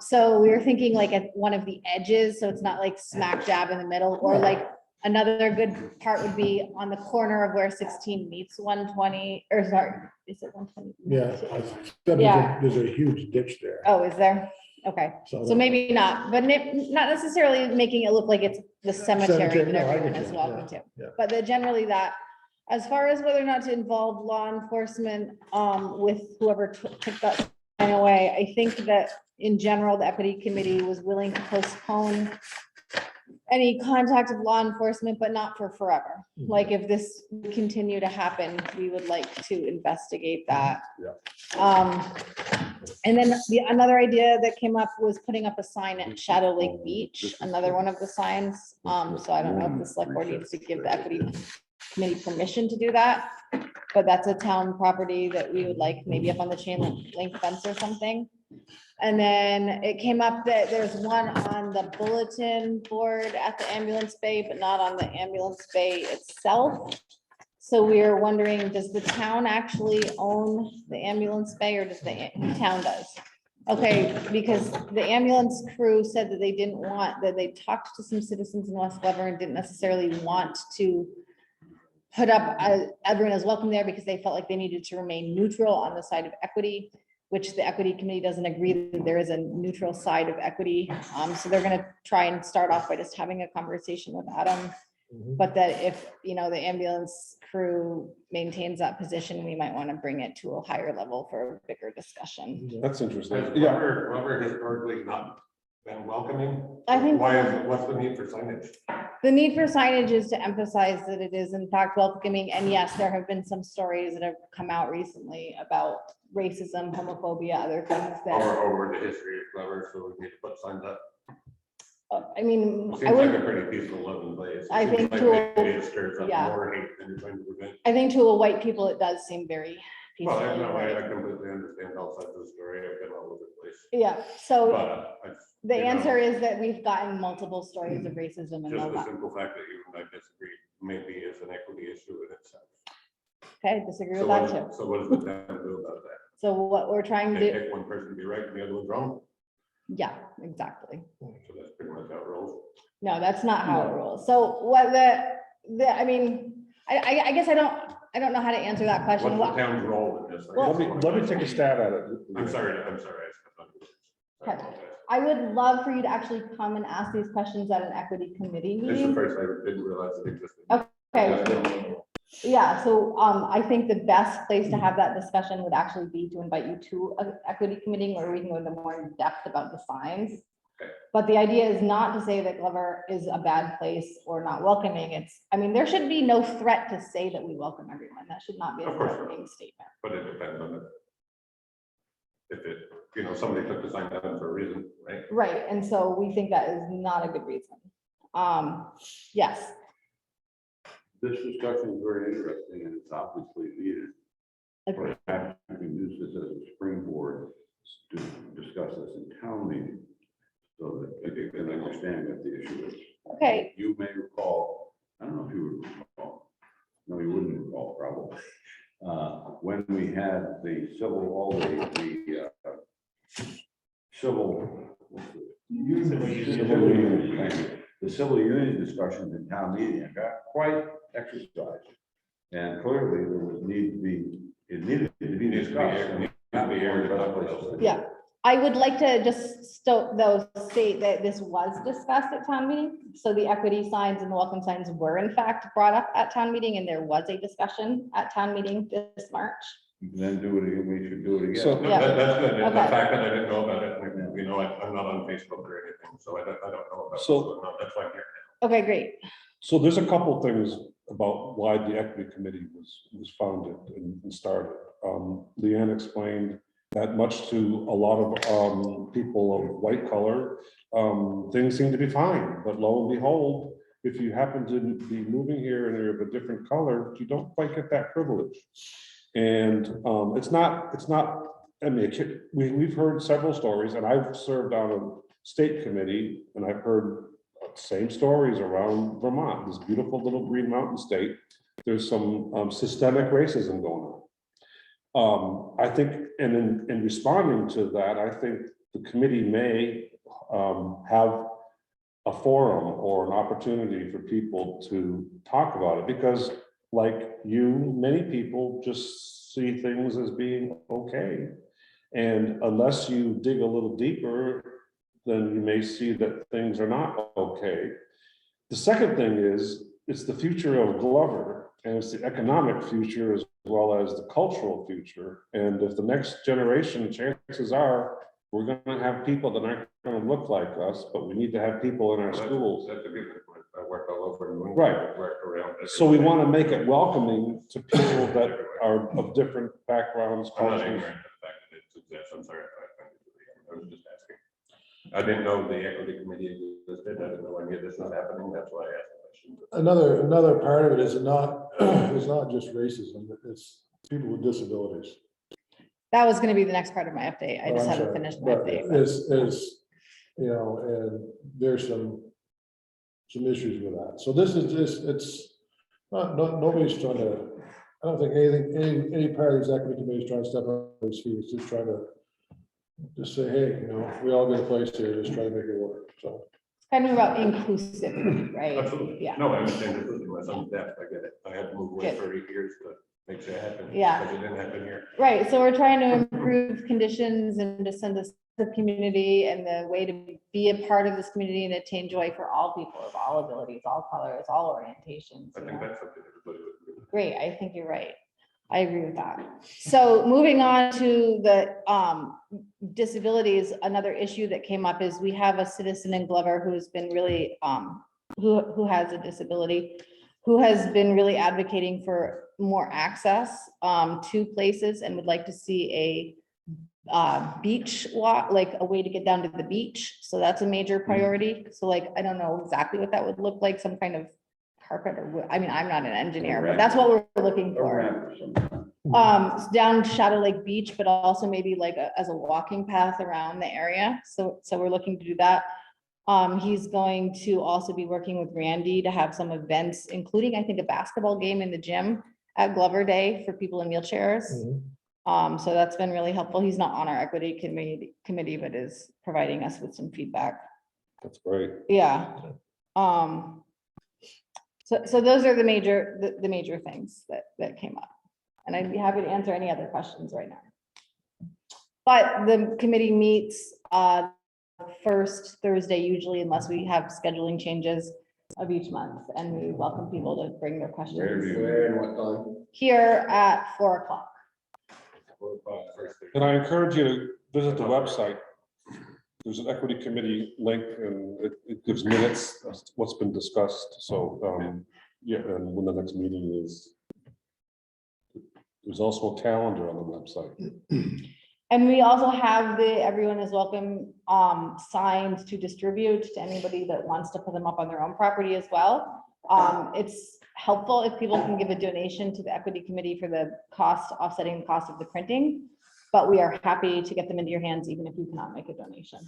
So we were thinking like at one of the edges, so it's not like smack dab in the middle, or like another good part would be on the corner of where 16 meets 120, or sorry, is it 120? Yeah, there's a huge ditch there. Oh, is there? Okay, so maybe not, but not necessarily making it look like it's the cemetery Cemetery, that no, I everyone get is you, welcome to. yeah. But generally that, as far as whether or not to involve law enforcement with whoever took that sign away, I think that in general, the equity committee was willing to postpone any contact of law enforcement, but not for forever. Like if this would continue to happen, we would like to investigate that. And then another idea that came up was putting up a sign at Shadow Lake Beach, another one of the signs. So I don't know if the select board needs to give the equity committee permission to do that, but that's a town property that we would like maybe up on the chain link fence or something. And then it came up that there's one on the bulletin board at the ambulance bay, but not on the ambulance bay itself. So we are wondering, does the town actually own the ambulance bay, or does the town does? Okay, because the ambulance crew said that they didn't want, that they talked to some citizens in West Glover and didn't necessarily want to put up, everyone is welcome there because they felt like they needed to remain neutral on the side of equity, which the equity committee doesn't agree that there is a neutral side of equity. So they're gonna try and start off by just having a conversation with Adam. But that if, the ambulance crew maintains that position, we might want to bring it to a higher level for a bigger discussion. That's interesting. Has Yeah, Glover historically not been welcoming? I think- What's the need for signage? The need for signage is to emphasize that it is in fact welcoming. And yes, there have been some stories that have come out recently about racism, homophobia, other things that, Over the history of Glover, so we need to put signs up. I mean, Seems I like would, a pretty peaceful living place. I Seems think like to a- maybe it stirs up yeah. more hate than you're trying to prevent. I think to a white people, it does seem very Well, peaceful. I know, I right? completely understand all sides of the story. I've been all over the place. Yeah, so But the you know, answer is that we've gotten multiple stories of racism and just all the that. simple fact that you and I disagree maybe is an equity issue in itself. Okay, disagree So with that what, too. so what does the town do about that? So what we're trying to They do, pick one person to be right and the other one's wrong? yeah, exactly. So that's pretty much how it rolls. No, that's not how it rolls. So what I mean, I guess I don't know how to answer that question. What's the town's role in this? Well- let me take a stab at it. I'm sorry. I stepped on you. I Okay. apologize. I would love for you to actually come and ask these questions at an equity committee This is the meeting. first I didn't realize it existed. Okay, yeah, so I think the best place to have that discussion would actually be to invite you to an equity committee where we can go into more in depth about the signs. Okay. But the idea is not to say that Glover is a bad place or not welcoming. I mean, there should be no threat to say that we welcome everyone. That should not be a Of course not. threatening statement. But it depends on if it, somebody took the sign down for a reason, right? Right, and so we think that is not a good reason. Yes, This discussion is very interesting and it's obviously needed. agreed. Perhaps we can use this as a springboard to discuss this in town meeting. So that they can understand what the issue is. Okay, You may recall, I don't know if you would recall, no, you wouldn't recall probably. When we had the civil, civil. Thank you. The civil union discussions in town meeting, I got quite exercised. And clearly there was it needed to be discussed. yeah, I would like to just though state that this was discussed at town meeting. So the equity signs and the welcome signs were in fact brought up at town meeting, and there was a discussion at town meeting this March. Then do it again, we should do it again. So- No, Yeah. that's good. The Okay. fact that I didn't know about it, I'm not on Facebook or anything, so I don't know about it. So- No, that's why I'm here. Okay, great. So there's a couple things about why the equity committee was founded and started. Leanne explained that much to a lot of people of white color, things seem to be fine, but lo and behold, if you happen to be moving here and you're of a different color, you don't quite get that privilege. And it's not, I mean, we've heard several stories, and I've served on a state committee, and I've heard same stories around Vermont, this beautiful little green mountain state. There's some systemic racism going on. I think, and in responding to that, I think the committee may have a forum or an opportunity for people to talk about it, because like you, many people just see things as being okay. And unless you dig a little deeper, then you may see that things are not okay. The second thing is, it's the future of Glover, and it's the economic future as well as the cultural future. And if the next generation, chances are, we're gonna have people that aren't gonna look like us, but we need to have people in our schools. That's a good point. I work all over. New England. Right. I work around. So we want to make it welcoming to people that are of different backgrounds, I'm not cultures. ignorant of the fact that it exists. I'm sorry. I was just asking. I didn't know the equity committee existed. I didn't know any of this was happening. That's why I asked the question. Another part of it is it's not just racism, it's people with disabilities. That was gonna be the next part of my update. I just I'm haven't sorry, finished my but update. and there's some issues with that. So this is just, it's nobody's trying to, I don't think any part of this equity committee is trying to step on his feet. It's just trying to just say, hey, we all got a place here, just try to make it work, so. Kind of about inclusivity, right? Absolutely. Yeah. No, I understand completely. My son's deaf. I get it. I had to move away Good. for 8 years to make sure it happened. Yeah. Because it didn't happen here. Right, so we're trying to improve conditions and to send us the community, and the way to be a part of this community and attain joy for all people of all abilities, all colors, all orientations. I you think know? that's something everybody would agree with. Great, I think you're right. I agree with that. So moving on to the disabilities, another issue that came up is we have a citizen in Glover who's been really, who has a disability, who has been really advocating for more access to places, and would like to see a beach walk, like a way to get down to the beach. So that's a major priority. So like, I don't know exactly what that would look like, some kind of carpet or, I mean, I'm not an engineer, but that's what we're looking A for. ramp or something. Down Shadow Lake Beach, but also maybe like as a walking path around the area. So we're looking to do that. He's going to also be working with Randy to have some events, including, I think, a basketball game in the gym at Glover Day for people in wheelchairs. So that's been really helpful. He's not on our equity committee, but is providing us with some feedback. That's great. Yeah. So those are the major things that came up. And I'd be happy to answer any other questions right now. But the committee meets first Thursday usually, unless we have scheduling changes of each month, and we welcome people to bring their Where do questions you- Where and what time? here at 4 o'clock. 4 o'clock first thing. And I encourage you to visit the website. There's an equity committee link, and it gives minutes of what's been discussed. So, yeah, and when the next meeting is. There's also a calendar on the website. And we also have the everyone is welcome signs to distribute to anybody that wants to put them up on their own property as well. It's helpful if people can give a donation to the equity committee for the cost, offsetting the cost of the printing. But we are happy to get them into your hands even if you cannot make a donation.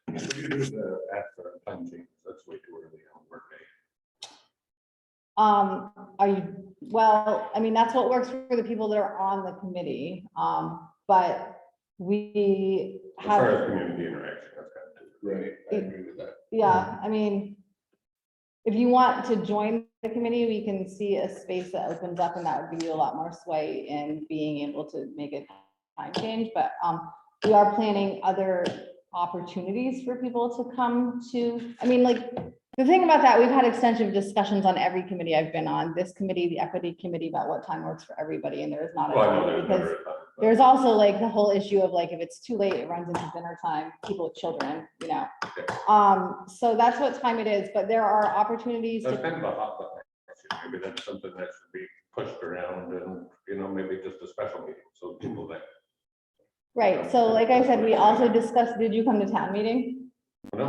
What do you do to ask for a time change? That's way too early on work day. Are you, well, I mean, that's what works for the people that are on the committee. But we As far have, as community interaction, that's kind of. Right, I agree with that. yeah, I mean, if you want to join the committee, we can see a space that opens up and that would give you a lot more sway in being able to make a time change. But we are planning other opportunities for people to come to, I mean, like, the thing about that, we've had extensive discussions on every committee I've been on, this committee, the equity committee, about what time works for everybody, and there is not a Well, I know time, there's because never a time, but- there's also like the whole issue of like, if it's too late, it runs into dinner time, people with children, you know. So that's what time it is, but there are opportunities That's to, kind of a hot button issue. Maybe that's something that should be pushed around and, you know, maybe just a special meeting, so people that. right, so like I said, we also discussed, did you come to town meeting? No,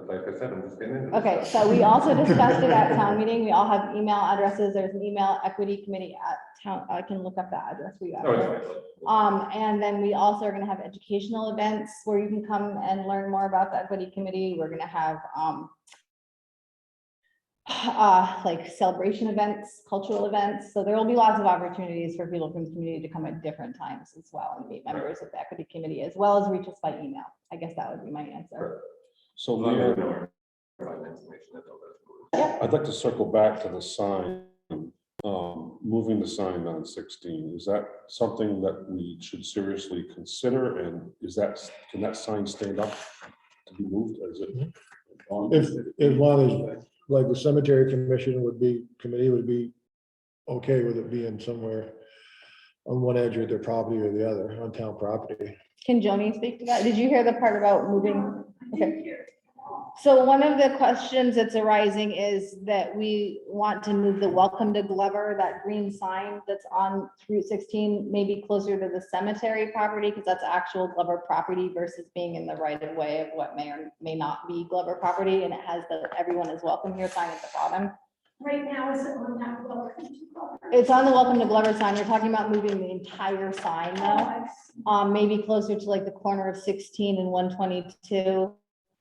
like I said, I'm just getting into this Okay, stuff. so we also discussed it at town meeting, we all have email addresses, there's an email equity committee at town, I can look up that address for you. No, after. it's fine. And then we also are gonna have educational events where you can come and learn more about the equity committee. We're gonna have like celebration events, cultural events. So there will be lots of opportunities for people from the community to come at different times as well and meet members of the equity committee, as well as reach us by email. I guess that would be my answer. So As long as we Leah, know our finance information, that's all that's important. I'd like to circle back to the sign, moving the sign on 16. Is that something that we should seriously consider? And is that, can that sign stand up to be moved? Is it? If long as, like, the cemetery commission would be, committee would be okay with it being somewhere on one edge of their property or the other, on town property. Can Joni speak to that? Did you hear the part about moving? I didn't hear it. So one of the questions that's arising is that we want to move the welcome to Glover, that green sign that's on Route 16, maybe closer to the cemetery property, because that's actual Glover property versus being in the right of way of what may or may not be Glover property. And it has the everyone is welcome here sign at the bottom. Right now, is it on that welcome to Glover? It's on the welcome to Glover sign. We're talking about moving the entire sign Oh, though. I see. Maybe closer to like the corner of 16 and 122.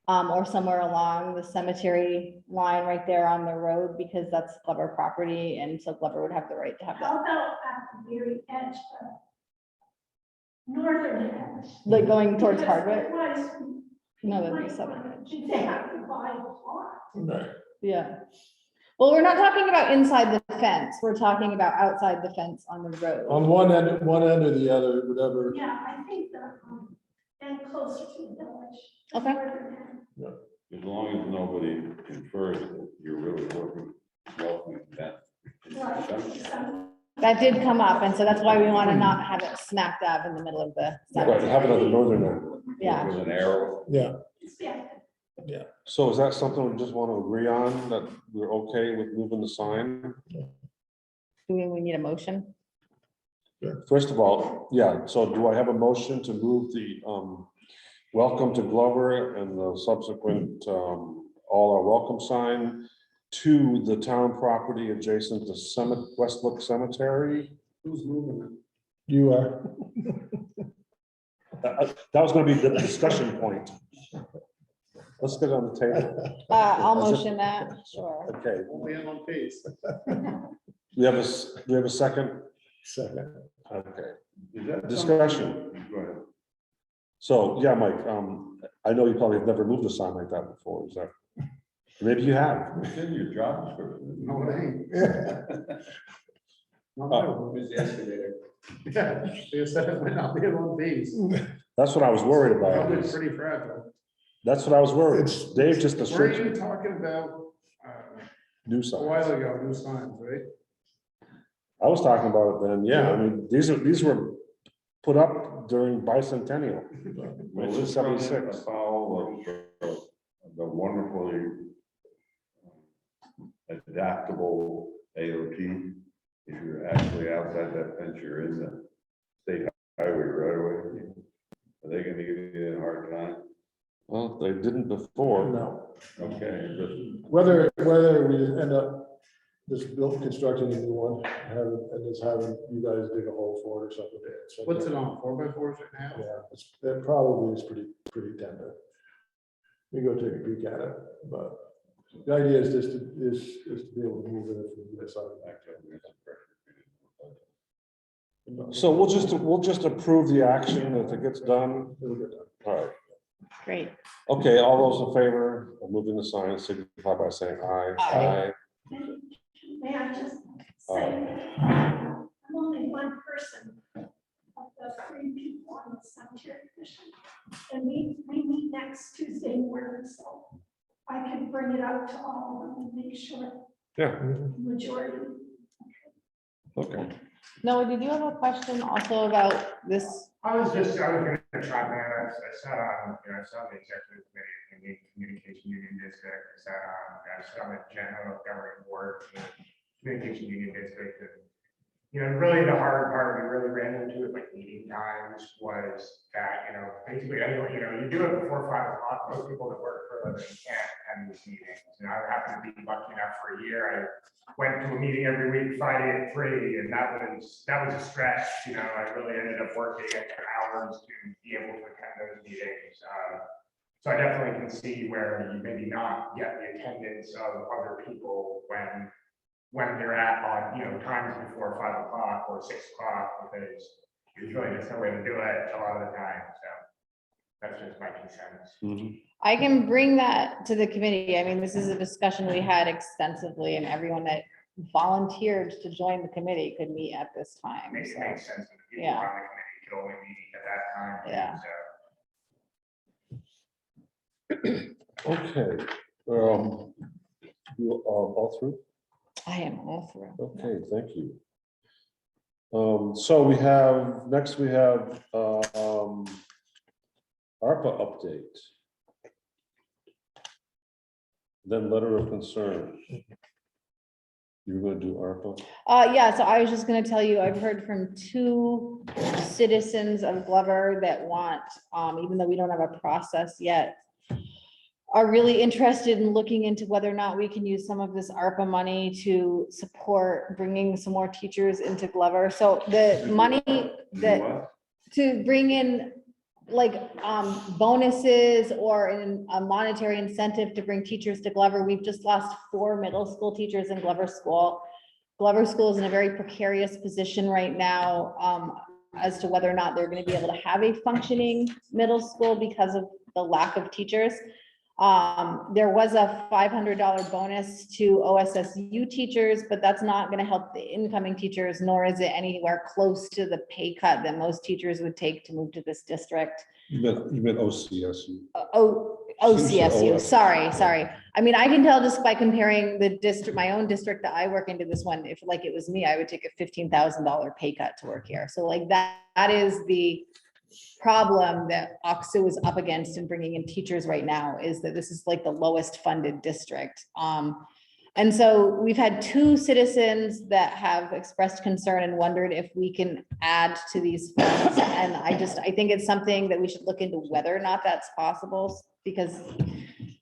Or somewhere along the cemetery line right there on the road, because that's Glover property, and so Glover would have the right to have that, How about at the very edge, the northern edge? like going towards Because Hardwick. otherwise, No, that'd be might southern wanna- edge. They have to buy a plot. Yeah. Well, we're not talking about inside the fence. We're talking about outside the fence on the road. On one end or the other, whatever. Yeah, I think that, and closer to the village. Okay. northern end. As long as nobody infers that you're really welcoming that. Right. So, That did come up, and so that's why we want to not have it smack dab in the middle of the Right, have it cemetery. on the northern end. Yeah. With an arrow. Yeah, yeah, So is that something we just want to agree on, that we're okay with moving the sign? Do we need a motion? First of all, yeah, so do I have a motion to move the welcome to Glover and the subsequent all are welcome sign to the town property adjacent to Westbrook Cemetery? Who's moving it? you are. That was gonna be the discussion point. Let's get it on the table. I'll Is it- motion that, sure. Okay, Only in one piece. we have a second? Second. Okay, Is that discussion. something- Go ahead. So, yeah, Mike, I know you probably have never moved a sign like that before, is that? Maybe you have. It's in your job description. No, it ain't. No, it was the excavator. Yeah, they said it might not be in one piece. That's what I was worried about. Probably is- pretty fragile. That's what I was worried. It's- Dave just Were assured you talking about, new a signs. while ago, new signs, right? I was talking about it then, yeah, I mean, these were put up during bicentennial. Well, this comes 1976. afoul of the wonderfully adaptable AOT. If you're actually outside that fence, you're in the state highway right away. Are they gonna give you a hard time? Well, they didn't before. No, Okay, just, whether we end up just constructing a new one, and just having you guys dig a hole for it or something. What's it on, 4x4s right now? Yeah, it probably is pretty tender. We go take a peek at it, but the idea is just to be able to move it if we decide. So we'll just approve the action if it gets done. It'll get done. All right. Great. Okay, all those in favor of moving the sign, signify by saying aye. Aye. And may I just say, I'm only one person of the 3 people on the cemetery commission. And we meet next Tuesday morning, so I can bring it out to all of them and make sure Yeah, the majority. okay. Noah, did you have a question also about this? I was gonna chime in, I sat on, I sat on the executive committee in the communication union district, I sat on the general government board, in the communication union district. And really the hard part, we really ran into it like meeting times was that, basically, you do it before 5 o'clock, most people that work for a living can't attend these meetings. And I happened to be lucky enough for a year, I went to a meeting every week, Friday at 3, and that was a stretch, I really ended up working extra hours to be able to attend those meetings. So I definitely can see where you maybe not get the attendance of other people when they're at on, times before 5 o'clock or 6 o'clock, because there's really just no way to do it a lot of the time, so that's just my 2 cents. Mhm. I can bring that to the committee. I mean, this is a discussion we had extensively and everyone that volunteered to join the committee could meet at this time. Makes So, sense, and the people Yeah. on the committee could only meet at that time. Yeah. So. Okay. You all through? I am all through. Okay, thank you. So next we have ARPA update. Then letter of concern. You're gonna do ARPA? Yeah, so I was just gonna tell you, I've heard from 2 citizens of Glover that want, even though we don't have a process yet, are really interested in looking into whether or not we can use some of this ARPA money to support bringing some more teachers into Glover. So the money that to bring in like bonuses or a monetary incentive to bring teachers to Glover. We've just lost 4 middle school teachers in Glover School. Glover School is in a very precarious position right now as to whether or not they're going to be able to have a functioning middle school because of the lack of teachers. There was a $500 bonus to OSSU teachers, but that's not going to help the incoming teachers, nor is it anywhere close to the pay cut that most teachers would take to move to this district. You meant OCSU. OCSU, sorry. I mean, I can tell just by comparing the district, my own district that I work into this one, if like it was me, I would take a $15,000 pay cut to work here. So like that is the problem that OXU is up against in bringing in teachers right now, is that this is like the lowest funded district. And so we've had 2 citizens that have expressed concern and wondered if we can add to these funds. And I think it's something that we should look into whether or not that's possible, because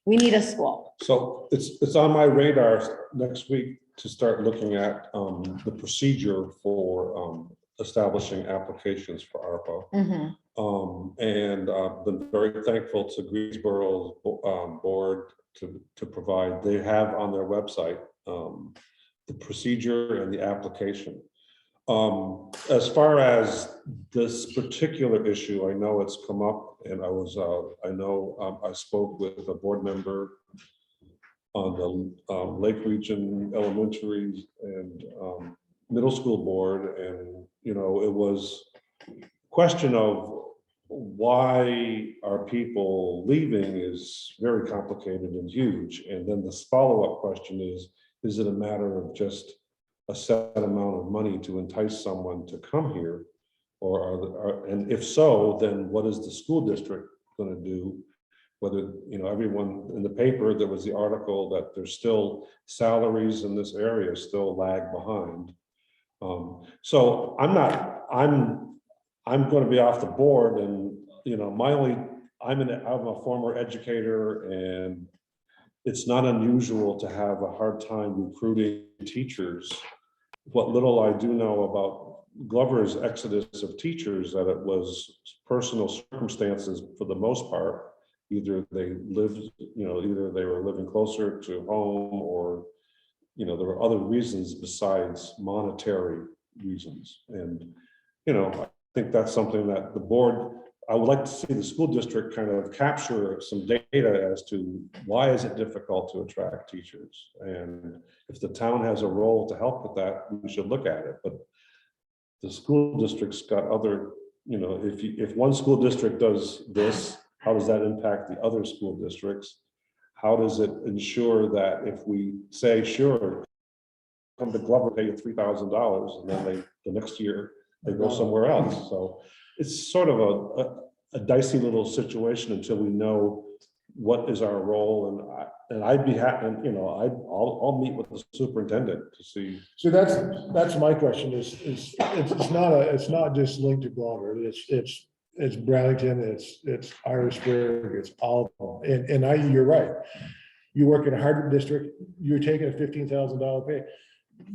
we need a school. So it's on my radar next week to start looking at the procedure for establishing applications for ARPA. And I've been very thankful to Greensboro's board to provide. They have on their website the procedure and the application. As far as this particular issue, I know it's come up, and I spoke with a board member on the Lake Region Elementary and Middle School Board, and it was a question of why are people leaving is very complicated and huge. And then this follow-up question is it a matter of just a set amount of money to entice someone to come here? And if so, then what is the school district going to do? Whether, everyone in the paper, there was the article that there's still salaries in this area still lag behind. So I'm going to be off the board, and I'm a former educator, and it's not unusual to have a hard time recruiting teachers. What little I do know about Glover's exodus of teachers, that it was personal circumstances for the most part. Either they lived, either they were living closer to home, or, there were other reasons besides monetary reasons. And, I think that's something that the board, I would like to see the school district kind of capture some data as to why is it difficult to attract teachers? And if the town has a role to help with that, we should look at it. But the school district's got other, if one school district does this, how does that impact the other school districts? How does it ensure that if we say, sure, come to Glover, pay you $3,000, and then the next year they go somewhere else? So it's sort of a dicey little situation until we know what is our role. And I'd be happy, I'll meet with the superintendent to see. So that's my question it's not just linked to Glover. It's Bradington, it's Irishburg, it's all of them. And you're right. You work in a Harvard district, you're taking a $15,000 pay.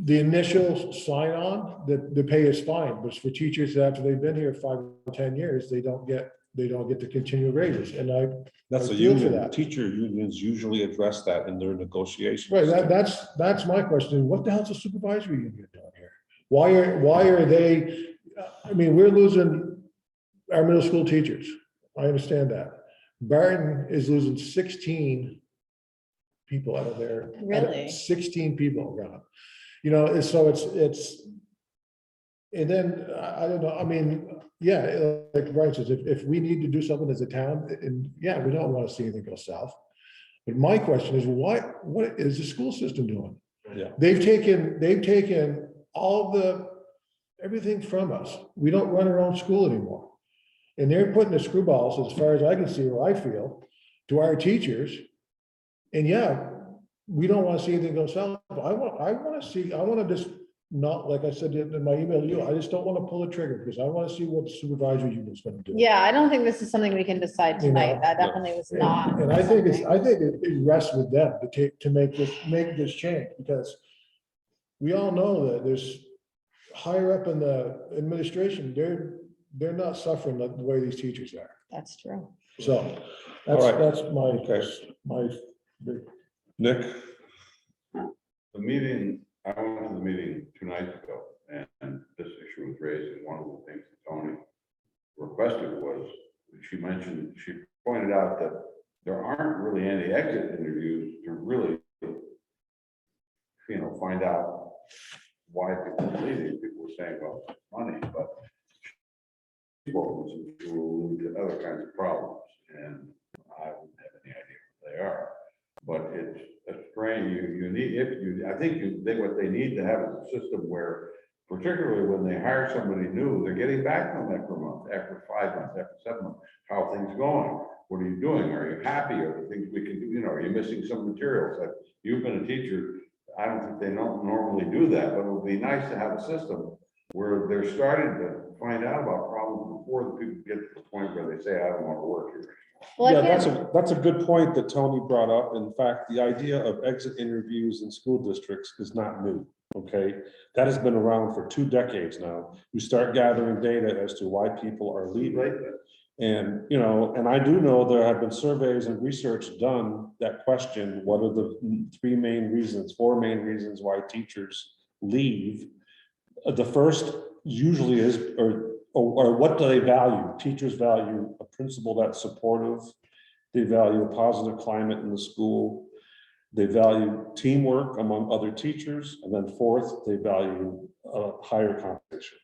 The initial sign on, the pay is fine, but for teachers after they've been here 5 or 10 years, they don't get the continual raises. And That's a feel for union. that. Teacher unions usually address that in their negotiations. Right, that's my question. What the hell's the supervisory union doing here? Why are they, we're losing our middle school teachers. I understand that. Barton is losing 16 people out of there. Really? 16 people gone. So it's, and then, I don't know, yeah, like Brian says, if we need to do something as a town, and yeah, we don't want to see anything go south. But my question is, what is the school system doing? Yeah. They've taken everything from us. We don't run our own school anymore. And they're putting the screwballs, as far as I can see, or I feel, to our teachers. And yeah, we don't want to see anything go south. I want to just not, like I said in my email to you, I just don't want to pull the trigger, because I want to see what the supervisory union is going to do. Yeah, I don't think this is something we can decide tonight. That definitely was not. And I think it rests with them to make this change, because we all know that there's higher up in the administration, they're not suffering the way these teachers are. That's true. So All right. that's Okay. my Nick? The meeting, I went to the meeting 2 nights ago, and this issue was raised, and one of the things that Tony requested was, she pointed out that there aren't really any exit interviews to really, find out why people are leaving. People were saying, well, it's money, but will lead to other kinds of problems, and I wouldn't have any idea what they are. But it's a strain I think what they need to have is a system where, particularly when they hire somebody new, they're getting back on that per month, after 5 months, after 7 months. How are things going? What are you doing? Are you happy? Are there things we can do? Are you missing some materials? Like, you've been a teacher. I don't think they don't normally do that, but it would be nice to have a system where they're starting to find out about problems before the people get to the point where they say, I don't want to work here. Well, Yeah, I can't, that's a good point that Tony brought up. In fact, the idea of exit interviews in school districts is not new, okay? That has been around for 2 decades now. You start gathering data as to why people are leaving. And, and I do know there have been surveys and research done that question, what are the 4 main reasons why teachers leave? The first usually is, or what do they value? Teachers value a principal that's supportive. They value a positive climate in the school. They value teamwork among other teachers. And then 4th, they value higher competition.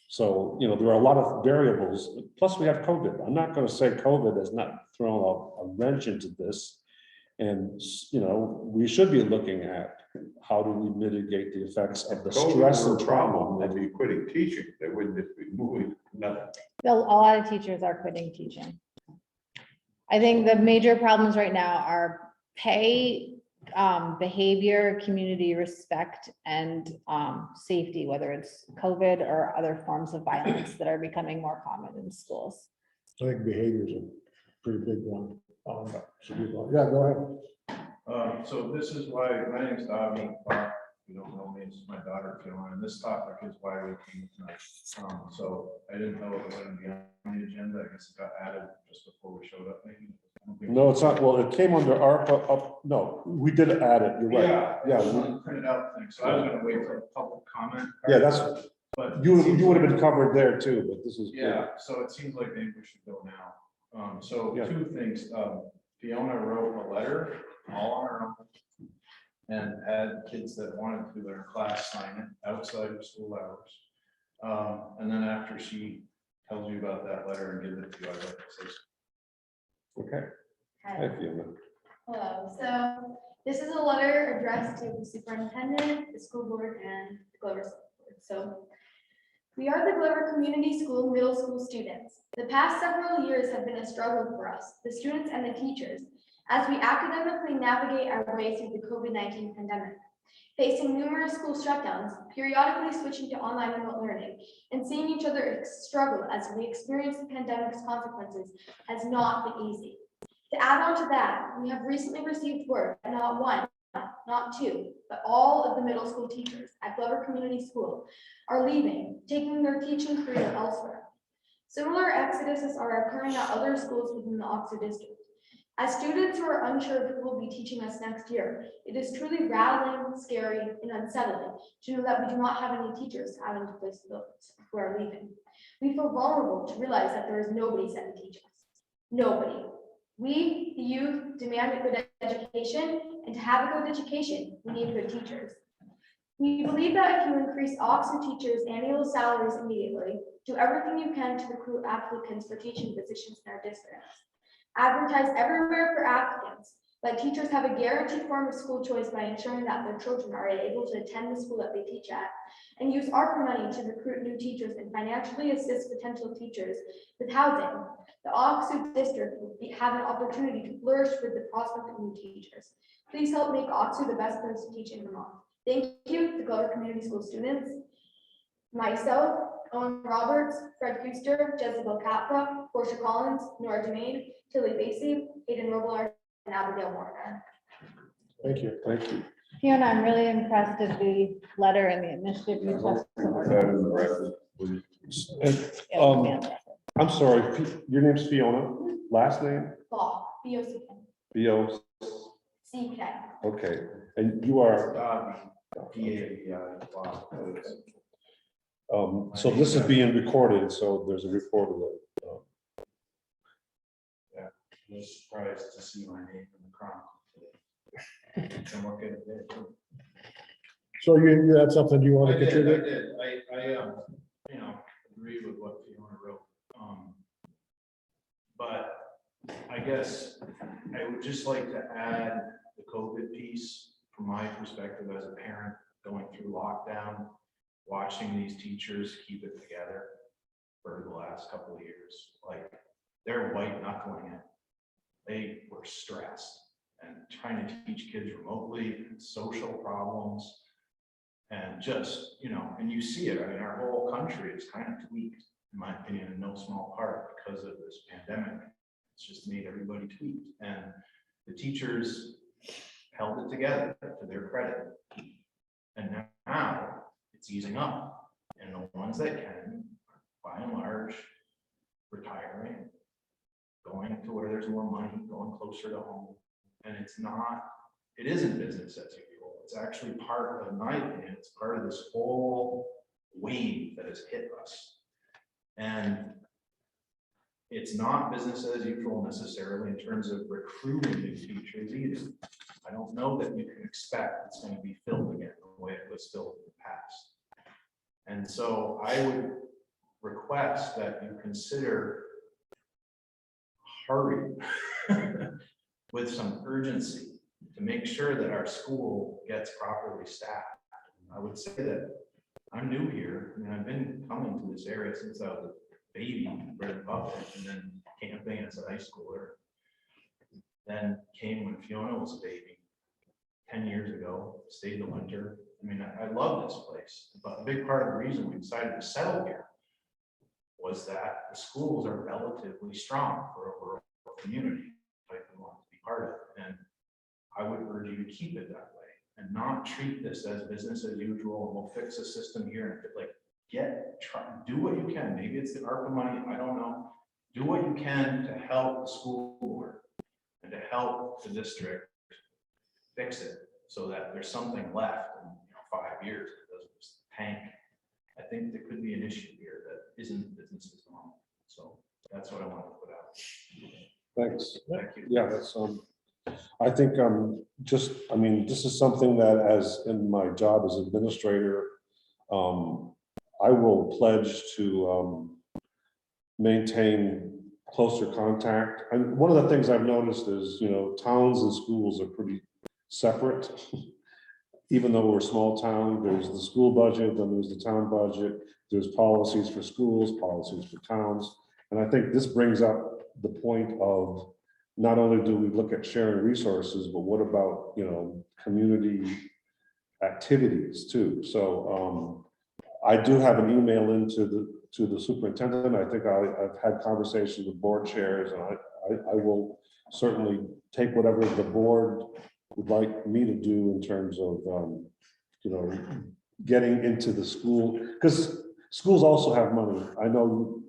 So, there are a lot of variables. Plus we have COVID. I'm not going to say COVID has not thrown a wrench into this. And, we should be looking at how do we mitigate the effects of the stress and trauma. They'd be quitting teaching. They wouldn't just be moving, nothing. a lot of teachers are quitting teaching. I think the major problems right now are pay, behavior, community respect, and safety, whether it's COVID or other forms of violence that are becoming more common in schools. I think behavior is a pretty big one. Yeah, go ahead. So this is why, my name's Dobby Clark, you don't know me, it's my daughter Fiona, and this topic is why we came tonight. So I didn't know it was going to be on the agenda, I guess it got added just before we showed up, maybe. No, it's not, well, it came under ARPA up, no, we did add it, you're right. Yeah, Yeah, it's we- on the printed out thing, so I was gonna wait for a public comment. Yeah, that's, But. you would have been covered there too, but this is. good. Yeah, so it seems like maybe we should go now. So Yeah. two things, Fiona wrote a letter all on her own. And had kids that wanted to in her class sign it outside of school hours. And then after she tells you about that letter and gives it to you, I'd like to say. Okay. Hi. Hi, Fiona. Hello, so this is a letter addressed to the superintendent, the school board, and the Glover Select Board. So we are the Glover Community School middle school students. The past several years have been a struggle for us, the students and the teachers, as we academically navigate our way through the COVID-19 pandemic. Facing numerous school shutdowns, periodically switching to online remote learning, and seeing each other struggle as we experience the pandemic's consequences has not been easy. To add on to that, we have recently received word that not one, not two, but all of the middle school teachers at Glover Community School are leaving, taking their teaching career elsewhere. Similar exoduses are occurring at other schools within the Oxford district. As students who are unsure of who will be teaching us next year, it is truly rattling, scary, and unsettling to know that we do not have any teachers having to place those who are leaving. We feel vulnerable to realize that there is nobody set to teach us. Nobody. We, the youth, demand a good education, and to have a good education, we need good teachers. We believe that if you increase Oxford teachers' annual salaries immediately, do everything you can to recruit applicants for teaching positions in our districts. Advertise everywhere for applicants. Let teachers have a guaranteed form of school choice by ensuring that their children are able to attend the school that they teach at, and use ARPA money to recruit new teachers and financially assist potential teachers with housing. The Oxford district will have an opportunity to flourish with the prospect of new teachers. Please help make Oxford the best place to teach in Vermont. Thank you, the Glover Community School students, myself, Owen Roberts, Fred Kuster, Jezebel Capra, Portia Collins, Nora Demain, Tilly Basie, Hayden Robillard, and Abigail Warner. Thank you. Thank you. Fiona, I'm really impressed with the letter and the initiative you took. Put that in the record, please. And, I'm sorry, your name's Fiona, last name? Ball, B-O-C-K. B-O-C-K. Okay, and you are, so this is being recorded, so there's a report of it. Yeah, I was surprised to see my name in the chronicle today. And what good it did. So you had something you want I to did, contribute? I agree with what Fiona wrote. But I guess I would just like to add the COVID piece from my perspective as a parent going through lockdown, watching these teachers keep it together for the last couple of years. Like, they're white knuckling it. They were stressed and trying to teach kids remotely, and social problems. And just, and you see it, I mean, our whole country is kind of tweaked, in my opinion, in no small part because of this pandemic. It's just made everybody tweaked, and the teachers held it together to their credit. And now it's easing up, and the ones that can, by and large, retiring, going to where there's more money, going closer to home. And it isn't business as usual. It's actually part of, in my opinion, it's part of this whole wave that has hit us. And it's not business as usual necessarily in terms of recruiting new teachers either. I don't know that you can expect it's going to be filled again the way it was filled in the past. And so I would request that you consider hurry with some urgency to make sure that our school gets properly staffed. I would say that I'm new here. I mean, I've been coming to this area since I was a baby, right above it, and then camping as a high schooler. Then came when Fiona was a baby 10 years ago, stayed the winter. I mean, I love this place, but a big part of the reason we decided to settle here was that the schools are relatively strong for a rural community, like we want to be part of. And I would urge you to keep it that way and not treat this as business as usual, and we'll fix a system here. And like, do what you can. Maybe it's the ARPA money, I don't know. Do what you can to help the school board and to help the district fix it so that there's something left in 5 years. It doesn't just tank. I think there could be an issue here that isn't business as normal. So that's what I wanted to put out. Thanks. Thank you. Yeah, that's, I think, I mean, this is something that as in my job as administrator, I will pledge to, maintain closer contact. And one of the things I've noticed is, towns and schools are pretty separate. Even though we're a small town, there's the school budget, then there's the town budget, there's policies for schools, policies for towns. And I think this brings up the point of not only do we look at sharing resources, but what about, community activities too. So I do have an email into the superintendent. I think I've had conversations with board chairs, and I will certainly take whatever the board would like me to do in terms of, getting into the school, because schools also have money. I know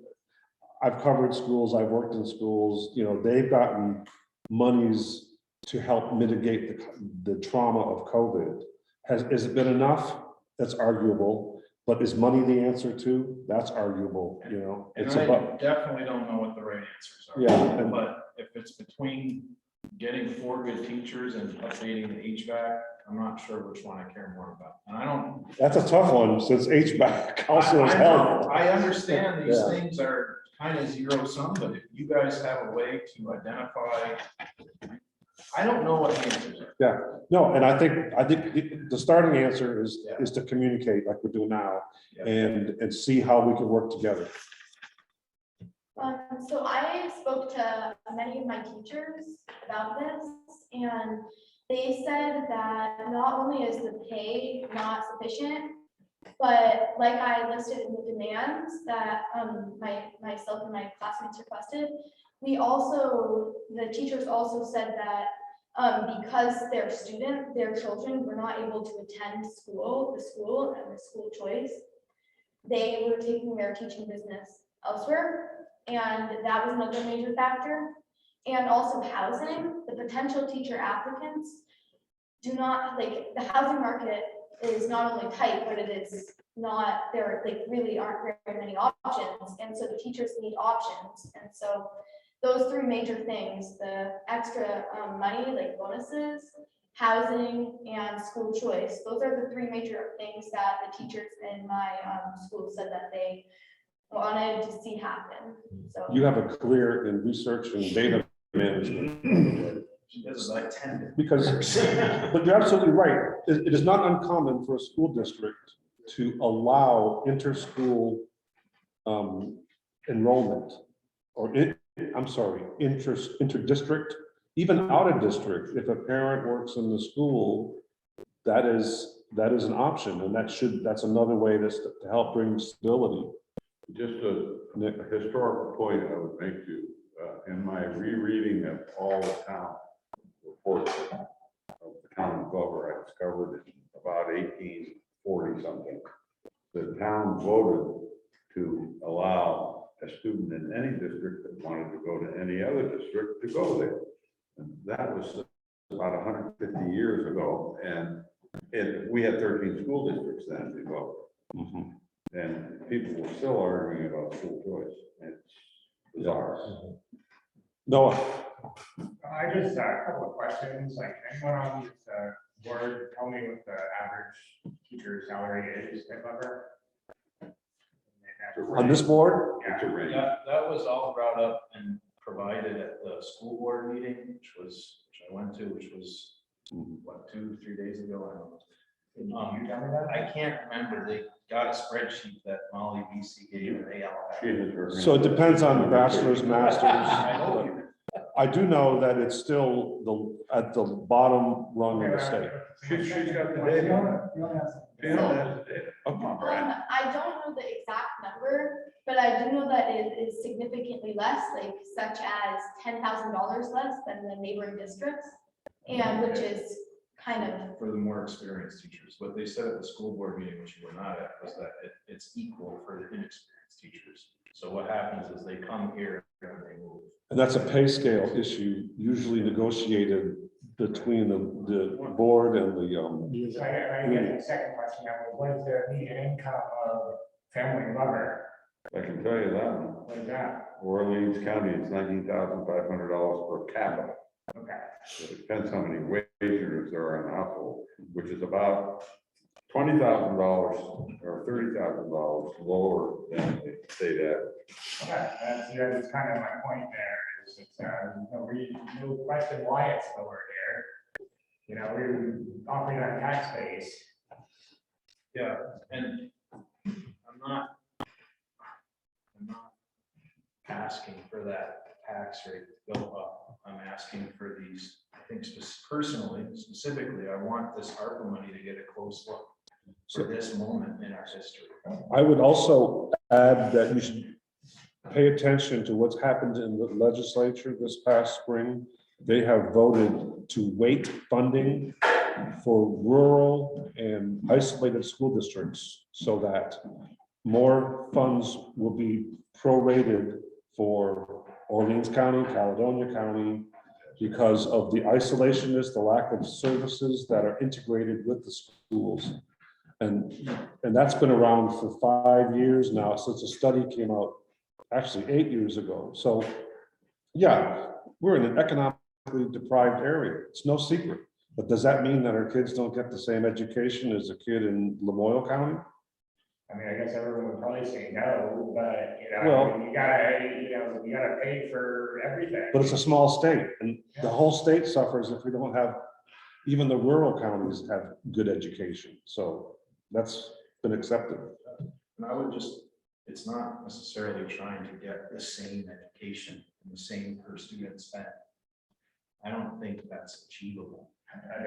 I've covered schools, I've worked in schools, they've gotten monies to help mitigate the trauma of COVID. Has it been enough? That's arguable. But is money the answer too? That's arguable, And It's I about, definitely don't know what the right answers are. Yeah, and- But if it's between getting 4 good teachers and updating the HVAC, I'm not sure which one I care more about. And I don't. that's a tough one since HVAC also is I know, health. I understand these Yeah. things are kind of zero sum, but if you guys have a way to identify, I don't know what the answers are. No, and I think the starting answer is to communicate like we're doing now Yeah. and see how we can work together. So I spoke to many of my teachers about this, and they said that not only is the pay not sufficient, but like I listed in the demands that myself and my classmates requested, the teachers also said that because their children were not able to attend the school and the school choice, they were taking their teaching business elsewhere. And that was another major factor. And also housing, the potential teacher applicants do not, the housing market is not only tight, but it is not, there really aren't very many options. And so the teachers need options. And so those 3 major things, the extra money, like bonuses, housing, and school choice, those are the 3 major things that the teachers in my school said that they wanted to see happen. So You have a career in research and data management. Because, but you're absolutely right. It is not uncommon for a school district to allow inter-school enrollment or inter-district, even out of district. If a parent works in the school, that is an option, and that's another way to help bring stability. Just a historical point I would make to you, in my rereading of all the town reports of the town of Glover, I discovered in about 1840 something, the town voted to allow a student in any district that wanted to go to any other district to go there. And that was about 150 years ago, and we had 13 school districts then to go. And people were still arguing about school choice. It's bizarre. Noah. I just, a couple of questions, like anyone on this board, tell me what the average teacher salary is at Glover? On this board? It's a range. That was all brought up and provided at the school board meeting, which I went to, which was, what, 2-3 days ago? I don't know. Can you tell me that? I can't remember. They got a spreadsheet that Molly VC gave and they all. She has her- So it depends on bachelor's, I masters. hope you- I do know that it's still at the bottom rung of the state. She's got the data. She has the data. Oh, come on, Brad. I don't know the exact number, but I do know that it is significantly less, like such as $10,000 less than the neighboring districts. And which is kind of, For the more experienced teachers, what they said at the school board meeting, which you were not at, was that it's equal for the inexperienced teachers. So what happens is they come here and they move. And that's a pay scale issue, usually negotiated between the board and the, So I guess the second question, that was, what is the median income of family member? I can tell you that, What is that? Orleans County, it's $19,500 per capita. Okay. It depends how many wagers there are in the household, which is about $20,000 or $30,000 lower than the state average. Okay, that's kind of my point there, is it's, no question why it's lower here. You know, we're operating on tax base. Yeah, and I'm not asking for that tax rate to go up. I'm asking for these, I think specifically, I want this ARPA money to get a close look for this moment in our history. I would also add that you should pay attention to what's happened in the legislature this past spring. They have voted to weight funding for rural and isolated school districts so that more funds will be prorated for Orleans County, Caledonia County, because of the isolationist, the lack of services that are integrated with the schools. And that's been around for 5 years now, since a study came out, actually 8 years ago. So, yeah, we're in an economically deprived area. It's no secret. But does that mean that our kids don't get the same education as a kid in Lamoille County? I mean, I guess everyone would probably say no, but, Well- you gotta pay for everything. But it's a small state, and the whole state suffers if we don't have, even the rural counties have good education. So that's been accepted. And I would just, it's not necessarily trying to get the same education and the same per student spend. I don't think that's achievable. I'm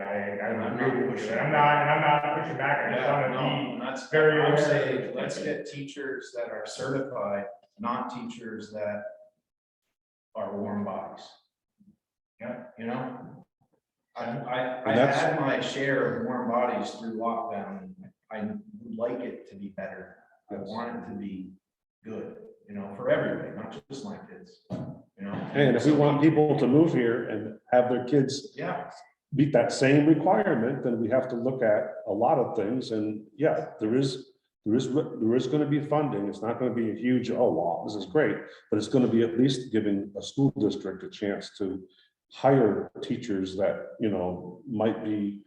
not pushing back. I just wanna be And that's very I'm aware. saying, let's get teachers that are certified, not teachers that are warm bodies. Yeah. You know? I And that's- had my share of warm bodies through lockdown. I would like it to be better. I want it to be good, you know, for everybody, not just my kids, you know? And if we want people to move here and have their kids Yeah, meet that same requirement, then we have to look at a lot of things. And yeah, there is going to be funding. It's not going to be a huge, oh, wow, this is great, but it's going to be at least giving a school district a chance to hire teachers that, you know, might be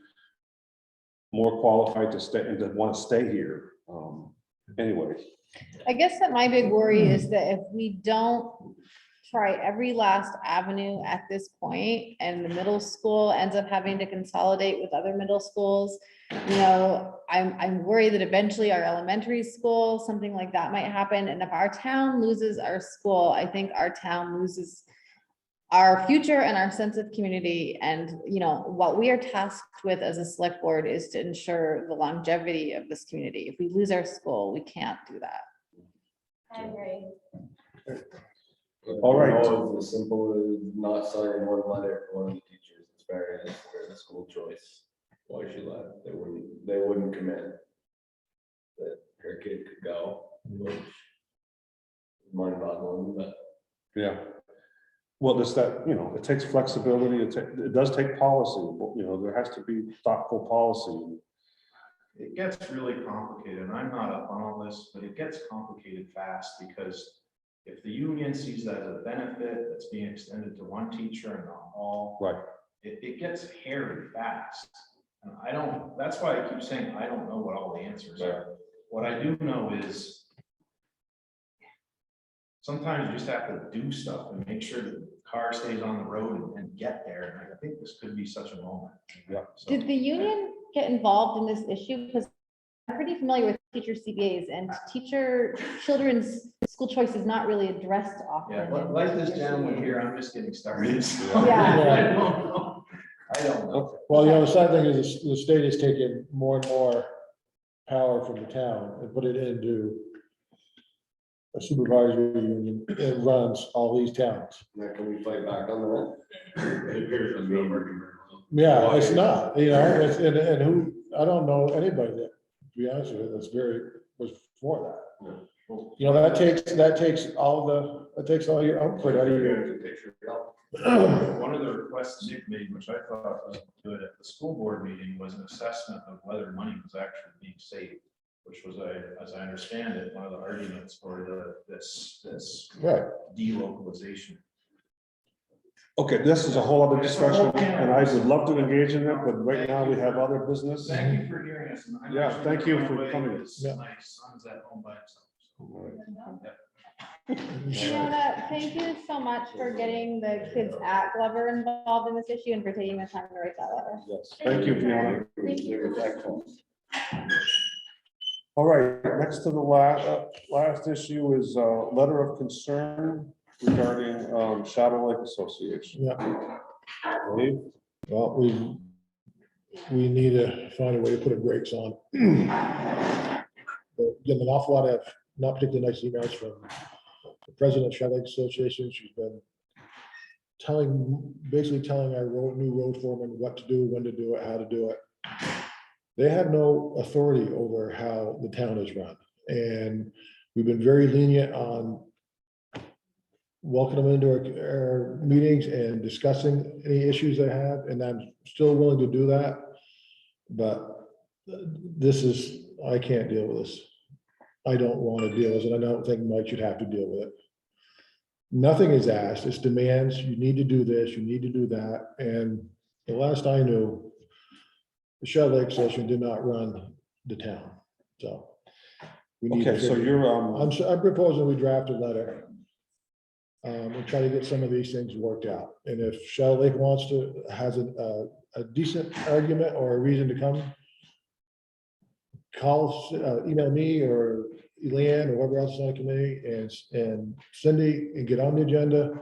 more qualified to stay and to want to stay here. Anyway, I guess that my big worry is that if we don't try every last avenue at this point, and the middle school ends up having to consolidate with other middle schools, you know, I'm worried that eventually our elementary school, something like that might happen. And if our town loses our school, I think our town loses our future and our sense of community. And, you know, what we are tasked with as a select board is to ensure the longevity of this community. If we lose our school, we can't do that. I agree. All right. It's as simple as not signing one letter for one of the teachers. It's very school choice. Why she left, they wouldn't commit that her kid could go, which is mind boggling, but. yeah. Well, just that, you know, it takes flexibility. It does take policy. You know, there has to be thoughtful policy. it gets really complicated, and I'm not up on all this, but it gets complicated fast, because if the union sees that as a benefit that's being extended to one teacher and not all, Right. it gets hairy fast. And I don't, that's why I keep saying, I don't know what all the answers are. What I do know is sometimes you just have to do stuff and make sure that the car stays on the road and get there. And I think this could be such a moment. Yeah. So- Did the union get involved in this issue? Because I'm pretty familiar with teacher CBAs, and children's school choice is not really addressed often. Yeah, in like this teacher gentleman CBAs. here, I'm just getting started. Yeah. I don't know. I don't know. Well, the sad thing is the state is taking more and more power from the town and put it into a supervisory union that runs all these towns. Now, can we fight back on that? It appears to be working very well. Yeah, it's not, and who, I don't know anybody that, to be honest with you, was for that. You know, that takes all your output out of your. One of the requests Nick made, which I thought was good at the school board meeting, was an assessment of whether money was actually being saved, which was, as I understand it, one of the arguments for this Right. delocalization. Okay, this is a whole other discussion, and I would love to engage in it, but right now we have other business. Thank you for hearing us. I'm Yeah, actually thank gonna you run for away coming. because Yeah. My son's at home by himself. Fiona, thank you so much for getting the kids at Glover involved in this issue and for taking the time to write that letter. Yes, thank you, Fiona. Thank you. All right, next to the last issue is a letter of concern regarding Shadow Lake Association. Yeah, Dave? well, we need to find a way to put a brakes on. Getting an awful lot of not particularly nice emails from the president of Shadow Lake Association. She's been basically telling our new road foreman what to do, when to do it, how to do it. They have no authority over how the town is run. And we've been very lenient on welcoming them into our meetings and discussing any issues they have, and I'm still willing to do that. But I can't deal with this. I don't want to deal with it. I don't think Mike should have to deal with it. Nothing is asked. It's demands. You need to do this, you need to do that. And the last I knew, the Shadow Lake Association did not run the town. So. we need to Okay, so figure- you're, I'm proposing we draft a letter. And try to get some of these things worked out. And if Shadow Lake has a decent argument or a reason to come, email me or Leanne or whoever else is on the committee and Cindy and get on the agenda,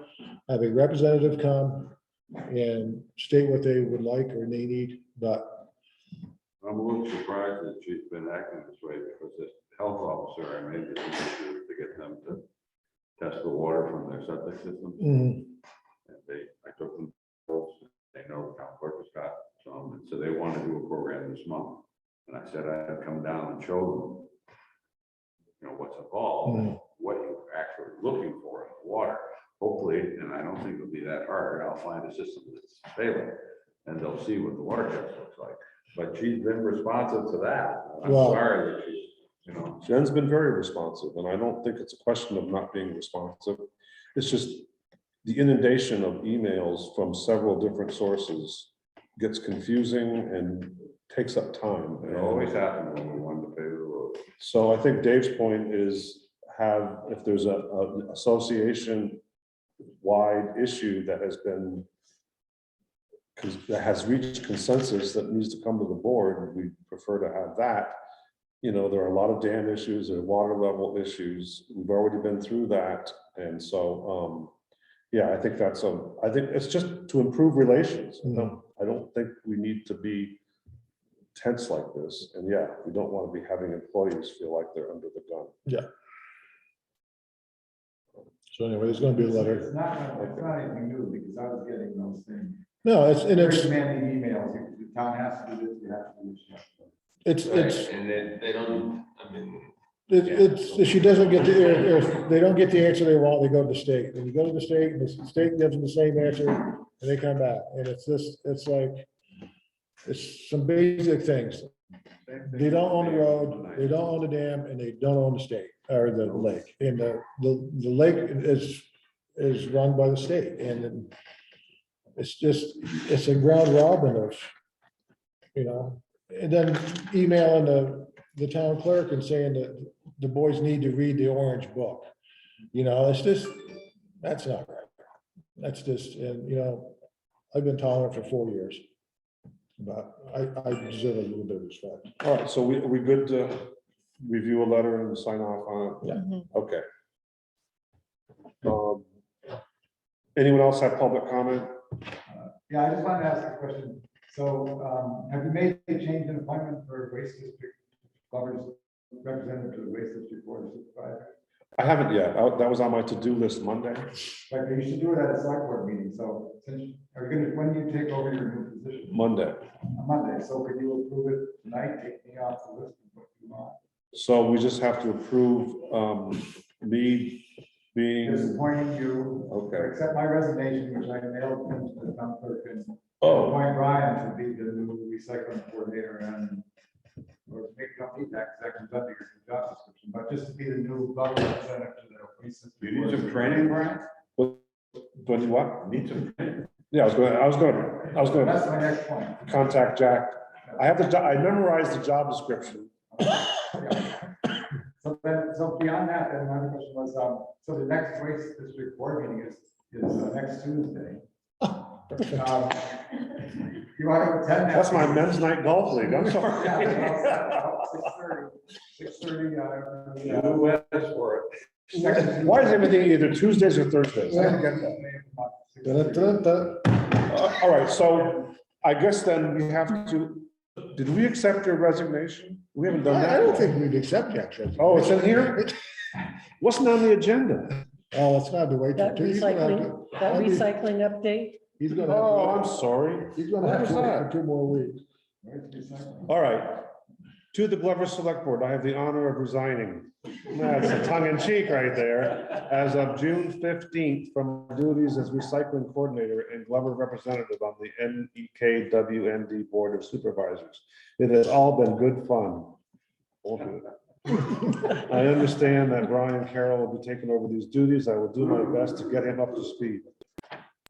have a representative come and state what they would like or they need, but. I'm a little surprised that she's been acting this way because the health officer, I made this initiative to get them to test the water from their septic system. And I took them, they know the town clerk has got some, and so they want to do a program this month. And I said I'd come down and show them, what's involved, what you're actually looking for in the water. Hopefully, and I don't think it'll be that hard, I'll find a system that's failing, and they'll see what the water test looks like. But she's been responsive to that. I'm Well- sorry that she's, Jen's been very responsive, and I don't think it's a question of not being responsive. It's just the inundation of emails from several different sources gets confusing and takes up time. it always happened when we wanted to pay the road. So I think Dave's point is if there's an association wide issue that has reached consensus that needs to come to the board, we prefer to have that. There are a lot of dam issues, there are water level issues. We've already been through that. And so, I think it's just to improve relations. I don't think we need to be tense like this. And we don't want to be having employees feel like they're under the gun. Yeah. So anyway, there's gonna be a letter. It's not anything new because I was getting those things. No, it's Very demanding emails. The town has to do this, you have to do this. And they don't, if she doesn't get if they don't get the answer they want, they go to the state. And you go to the state and the state gives them the same answer and they come back. And it's some basic things. They don't own the road, they don't own the dam, and they don't own the state or the lake. And the lake is run by the state, and it's a ground robin of, and then emailing the town clerk and saying that the boys need to read the orange book. That's not right. That's just, and I've been tolerant for 4 years. But I deserve a little bit of respect. All right, so we good to review a letter and sign off on it? Yeah. Okay. Anyone else have public comment? Yeah, I just wanted to ask a question. So have you made a change in appointment for waste district, Glover's representative to the waste district board of supervisors? I haven't yet. That was on my to-do list Monday. Like, you should do it at a select board meeting, so since, are you gonna, when do you take over your new position? Monday. On Monday, so could you approve it tonight, take me off the list and put you on? So we just have to approve me being, Disappointing you, okay. accept my resignation, which I mailed to the town clerk, and Oh, appoint Brian to be the new recycling coordinator and, or make company tax, that comes under your job description, but just to be the new public representative to the police. You need some training, Brian? do I need what? Need some training. Yeah, I was gonna That's my next point. contact Jack. I have I memorized the job description. So then, so beyond that, then my other question was, so the next waste district board meeting is next Tuesday. You want to attend that? That's my men's night golf league. I'm sorry. Yeah, 6:30. For Why is everything either Tuesdays or Thursdays? I don't get that. Da-da-da-da. All right, so I guess then we have to, did we accept your resignation? We haven't done that. I don't yet. think we'd accept that. Oh, it's in here? Wasn't on the agenda. Oh, it's not the way to. That recycling update, He's gonna. Oh, I'm sorry. He's gonna What have was to wait that? for 2 more weeks. All right. To the Glover Select Board, I have the honor of resigning. That's a tongue in cheek right there. As of June 15th, from duties as recycling coordinator and Glover representative on the NEKWMD Board of Supervisors. It has all been good fun. All good. I understand that Brian Carroll will be taking over these duties. I will do my best to get him up to speed.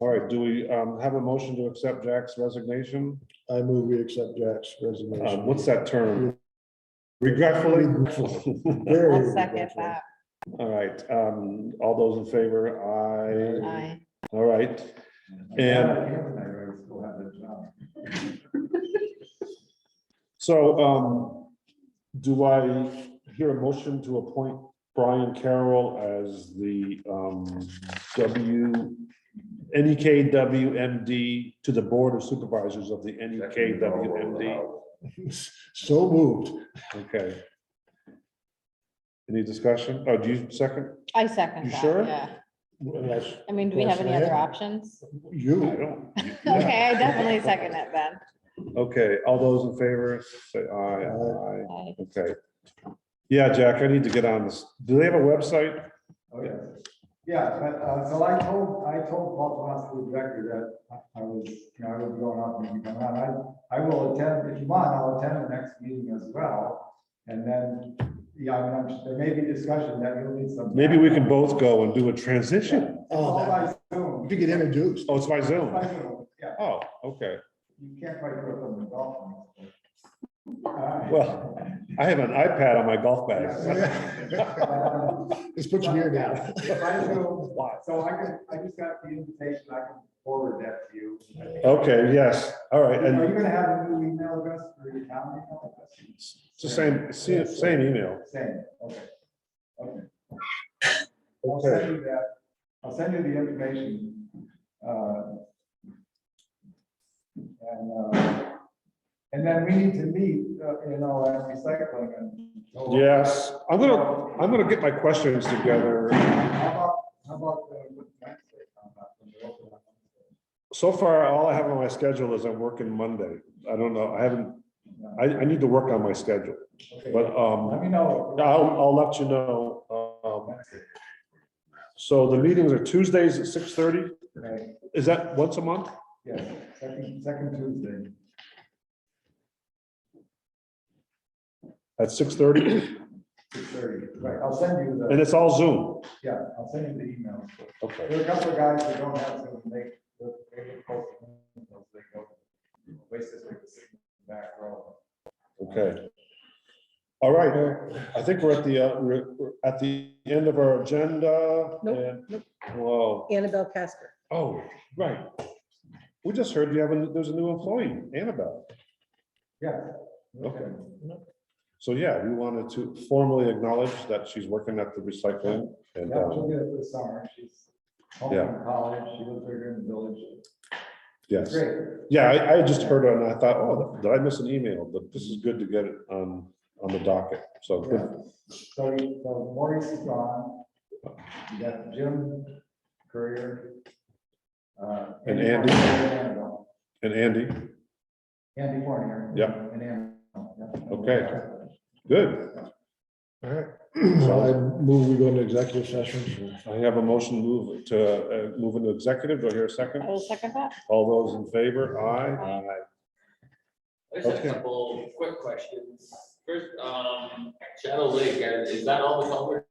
All right, do we have a motion to accept Jack's resignation? I move we accept Jack's resignation. What's that term? Regretfully? Very I'll second regretful. that. All right, all those in favor, aye. Aye. All right, and so do I hear a motion to appoint Brian Carroll as the NEKWMD to the Board of Supervisors of the NEKWMD? So moved. Okay. Any discussion? Oh, do you second? I second You that, sure? yeah. Unless I mean, do we have any other options? I you, don't. Okay, I definitely second it then. Okay, all those in favor, say aye, aye, Aye. okay. Yeah, Jack, I need to get on this. Do they have a website? Oh, yeah. Yeah, but, so I told Paul Thomas, the director, that I was, I was going up and coming on. I will attend, if you want, I'll attend the next meeting as well. And then, yeah, I mean, there may be discussion that you'll need some. Maybe we can both go and do a transition. It's all by Zoom. you get introduced. Oh, it's by Zoom. By Zoom, yeah. Oh, okay. You can't quite do it from the golf. Well, I have an iPad on my golf bag. Let's put you here now. So I just got the invitation, I can forward that to you. Okay, yes, all right, Are you and gonna have a new email address for your town email address? it's the same email. Same, okay. Okay. Okay. I'll send you the information. And then we need to meet, at recycling and. Yes, I'm gonna get my questions together. How about, Wednesday? So far, all I have on my schedule is I'm working Monday. I don't know, I need to work on my schedule, Okay. but, Let me know. I'll let you know. So the meetings are Tuesdays at 6:30. Right, Is that once a month? yes, second Tuesday. At 6:30? 6:30, right, I'll send you And the, it's all Zoom? yeah, I'll send you the email. Okay. There are a couple of guys that don't have to make, they go, waste this back row. Okay. All right, I think we're at the end of our agenda. Nope, and- nope. Whoa, Annabelle Casper. oh, right. We just heard there's a new employee, Annabelle. Yeah. Okay. So yeah, we wanted to formally acknowledge that she's working at the recycling and, Yeah, she'll get it this summer, she's home Yeah. from college, she lives right here in the village. yes. Great. Yeah, I just heard it and I thought, oh, did I miss an email? But this is good to get it on the docket. So Yeah. good. So Maurice is gone, You got Jim Courier. And Andy. And Andy, Andy Fournier. Yep. And Andy. Yeah. Okay. good. All right. So I move we go into executive session. I have a motion move to move into executive. Do I hear a second? I will second that. All those in favor? Aye. I just have Okay. a couple quick questions. First, Shadow Lake, is that all the culvert?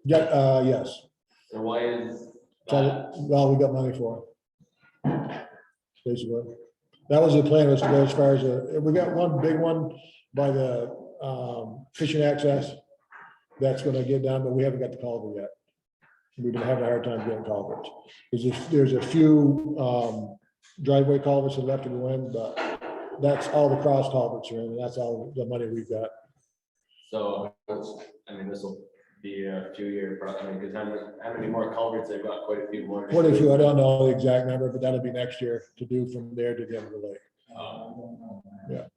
Yeah, yes. And why is So, that? well, we got money for it. Basically, that was the plan, was to go as far as, we got one big one by the fishing access. That's gonna get done, but we haven't got the culvert yet. We've been having a hard time getting culverts. There's a few driveway culverts that left to go in, but that's all the cross culverts are in, and that's all the money we've got. So, I mean, this will be a few year, because how many more culverts? They've got quite a few more. Quite a few, I don't know the exact number, but that'll be next year to do from there to the end of the lake. Yeah.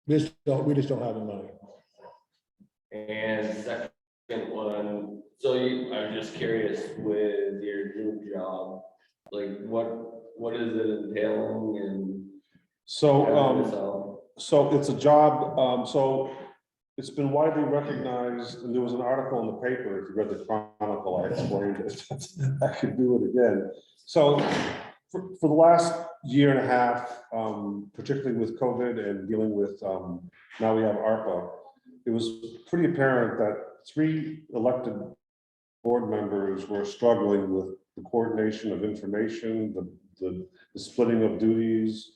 We just don't have the money. And second one, so I'm just curious with your new job, like what is it entailing and? So, so it's a job, so it's been widely recognized, and there was an article in the paper, if you read the Chronicle, I explained it. I could do it again. So for the last year and a half, particularly with COVID and dealing with, now we have ARPA, it was pretty apparent that 3 elected board members were struggling with the coordination of information, the splitting of duties,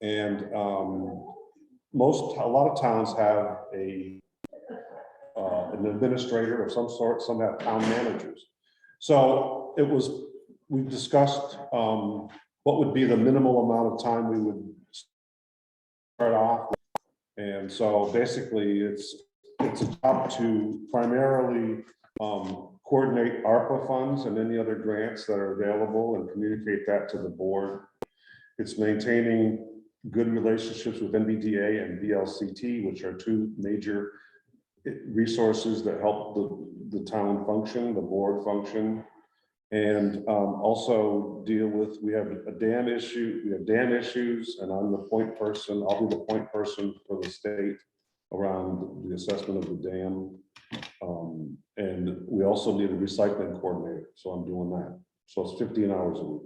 and a lot of towns have an administrator of some sort, some have town managers. So we discussed what would be the minimal amount of time we would start off with. And so basically it's a job to primarily coordinate ARPA funds and any other grants that are available and communicate that to the board. It's maintaining good relationships with NBDA and VLCT, which are 2 major resources that help the town function, the board function. And also deal with, we have dam issues, and I'm the point person, I'll be the point person for the state around the assessment of the dam. And we also need a recycling coordinator, so I'm doing that. So it's 15 hours a week.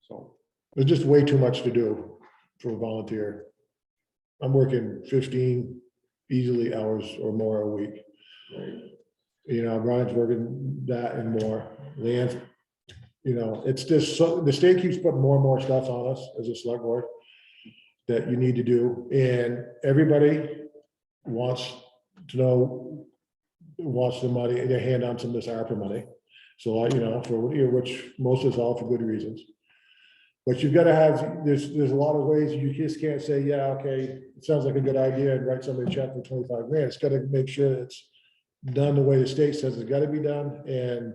So There's just way too much to do for a volunteer. I'm working 15 easily hours or more a week. You know, Brian's working that and more. Leanne's, you know, it's just, so the state keeps putting more and more stuff on us as a select board that you need to do, and everybody wants to know, wants the money, their hand on some of this ARPA money. So you know, for which most is all for good reasons. But you've got to have, there's a lot of ways, you just can't say, yeah, okay, it sounds like a good idea, and write somebody a check for 25 grand. It's got to make sure that it's done the way the state says it's got to be done. And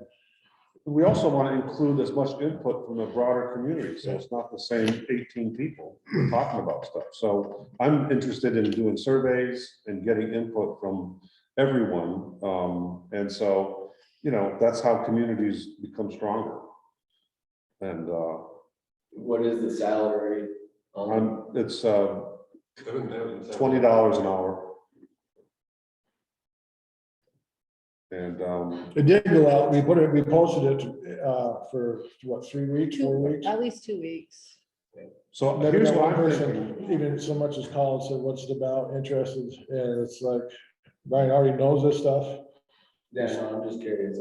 we also want to include as much input from the broader community, so it's not the same 18 people talking about stuff. So I'm interested in doing surveys and getting input from everyone. And so, you know, that's how communities become stronger. And What is the salary? it's $20 an hour. And it did go out, we posted it for what, 3 weeks, 4 weeks? At least 2 weeks. so Never here's got what one I'm person thinking. even so much as called, said, what's it about, interested, and it's like, Brian already knows this stuff. Yeah, no, I'm just curious.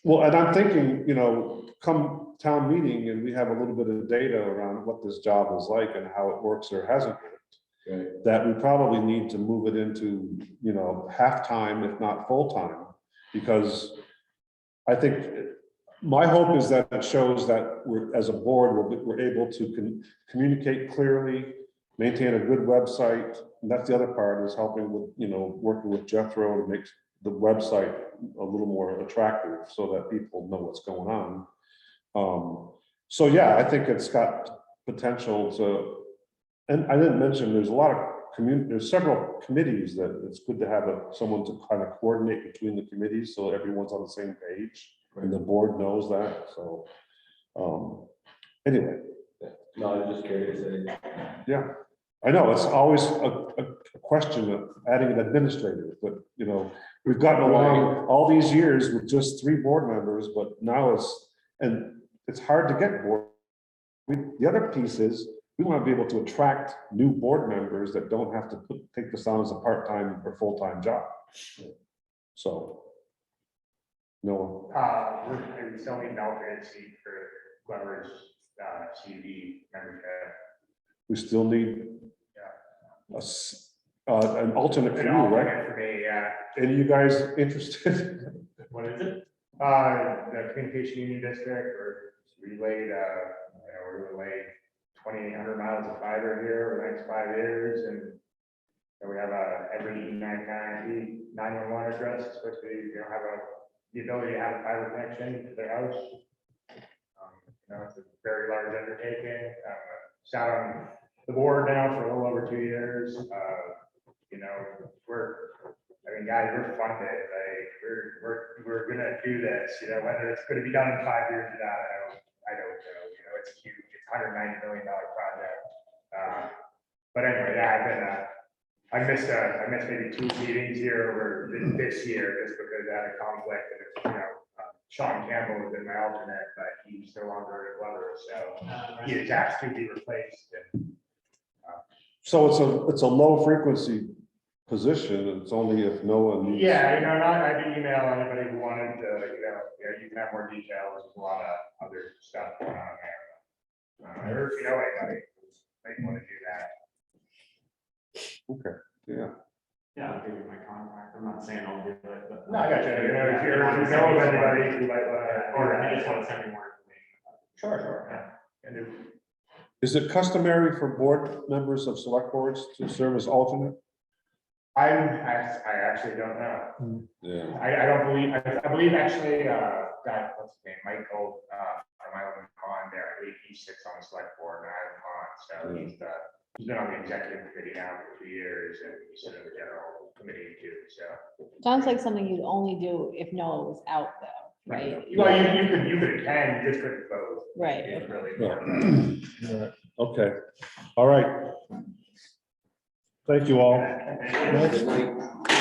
Well, and I'm thinking, you know, come town meeting and we have a little bit of data around what this job is like and how it works or hasn't worked. Right. That we probably need to move it into, you know, half-time, if not full-time, because I think my hope is that it shows that we're, as a board, we're able to communicate clearly, maintain a good website. And that's the other part, is helping with, you know, working with Jethro to make the website a little more attractive so that people know what's going on. So yeah, I think it's got potential to, and I didn't mention, there's a lot of there's several committees that it's good to have someone to kind of coordinate between the committees, so everyone's on the same page, and the board knows that, so. Anyway, No, I'm just curious. yeah, I know, it's always a question of adding an administrator, but, you know, we've gotten along all these years with just 3 board members, but now it's hard to get board. The other piece is, we want to be able to attract new board members that don't have to take this on as a part-time or full-time job. So. No, We still need an alternate seat for whoever's CV membership. we still need an alternate for An you, alternate right? for me, yeah. Any of you guys interested? What is it? The communication union district, or we laid, we're gonna lay 2,800 miles of fiber here over the next 5 years, and we have every 911 address, is supposed to be, have the ability to have a fiber connection to their house. It's a very large undertaking. Sat on the board now for a little over 2 years. Guys, we're funded, like, we're gonna do this, whether it's gonna be done in 5 years or not, I don't know, it's huge, it's $190 million project. But anyway, yeah, I missed maybe 2 meetings here over this year, just because I had a conflict, and Sean Campbell has been my alternate, but he's no longer a Glover, so he is asked to be replaced. And, So it's a low frequency position, and it's only if no one needs. yeah, I did email anybody who wanted to, you can have more details, there's a lot of other stuff going on there. Or if you know anybody who might want to do that. Okay, yeah. Yeah, I'll give you my contact. I'm not saying I'll do it, but. No, I got you. If you know of anybody who might want to. Or if you just want to send me more information. Sure, yeah. And if- Is it customary for board members of select boards to serve as alternate? I actually don't know. Yeah. I don't believe, I believe actually, God, what's his name, Michael, from Island Pond there, I believe he sits on the select board in Island Pond, so he's been on the executive committee now for 2 years, and he's in the general committee too, so. Sounds like something you'd only do if Noah was out though, right? Well, you could attend, you just couldn't vote. Right, It's really. Right. Okay, all right. Thank you all. Thank you. Good night.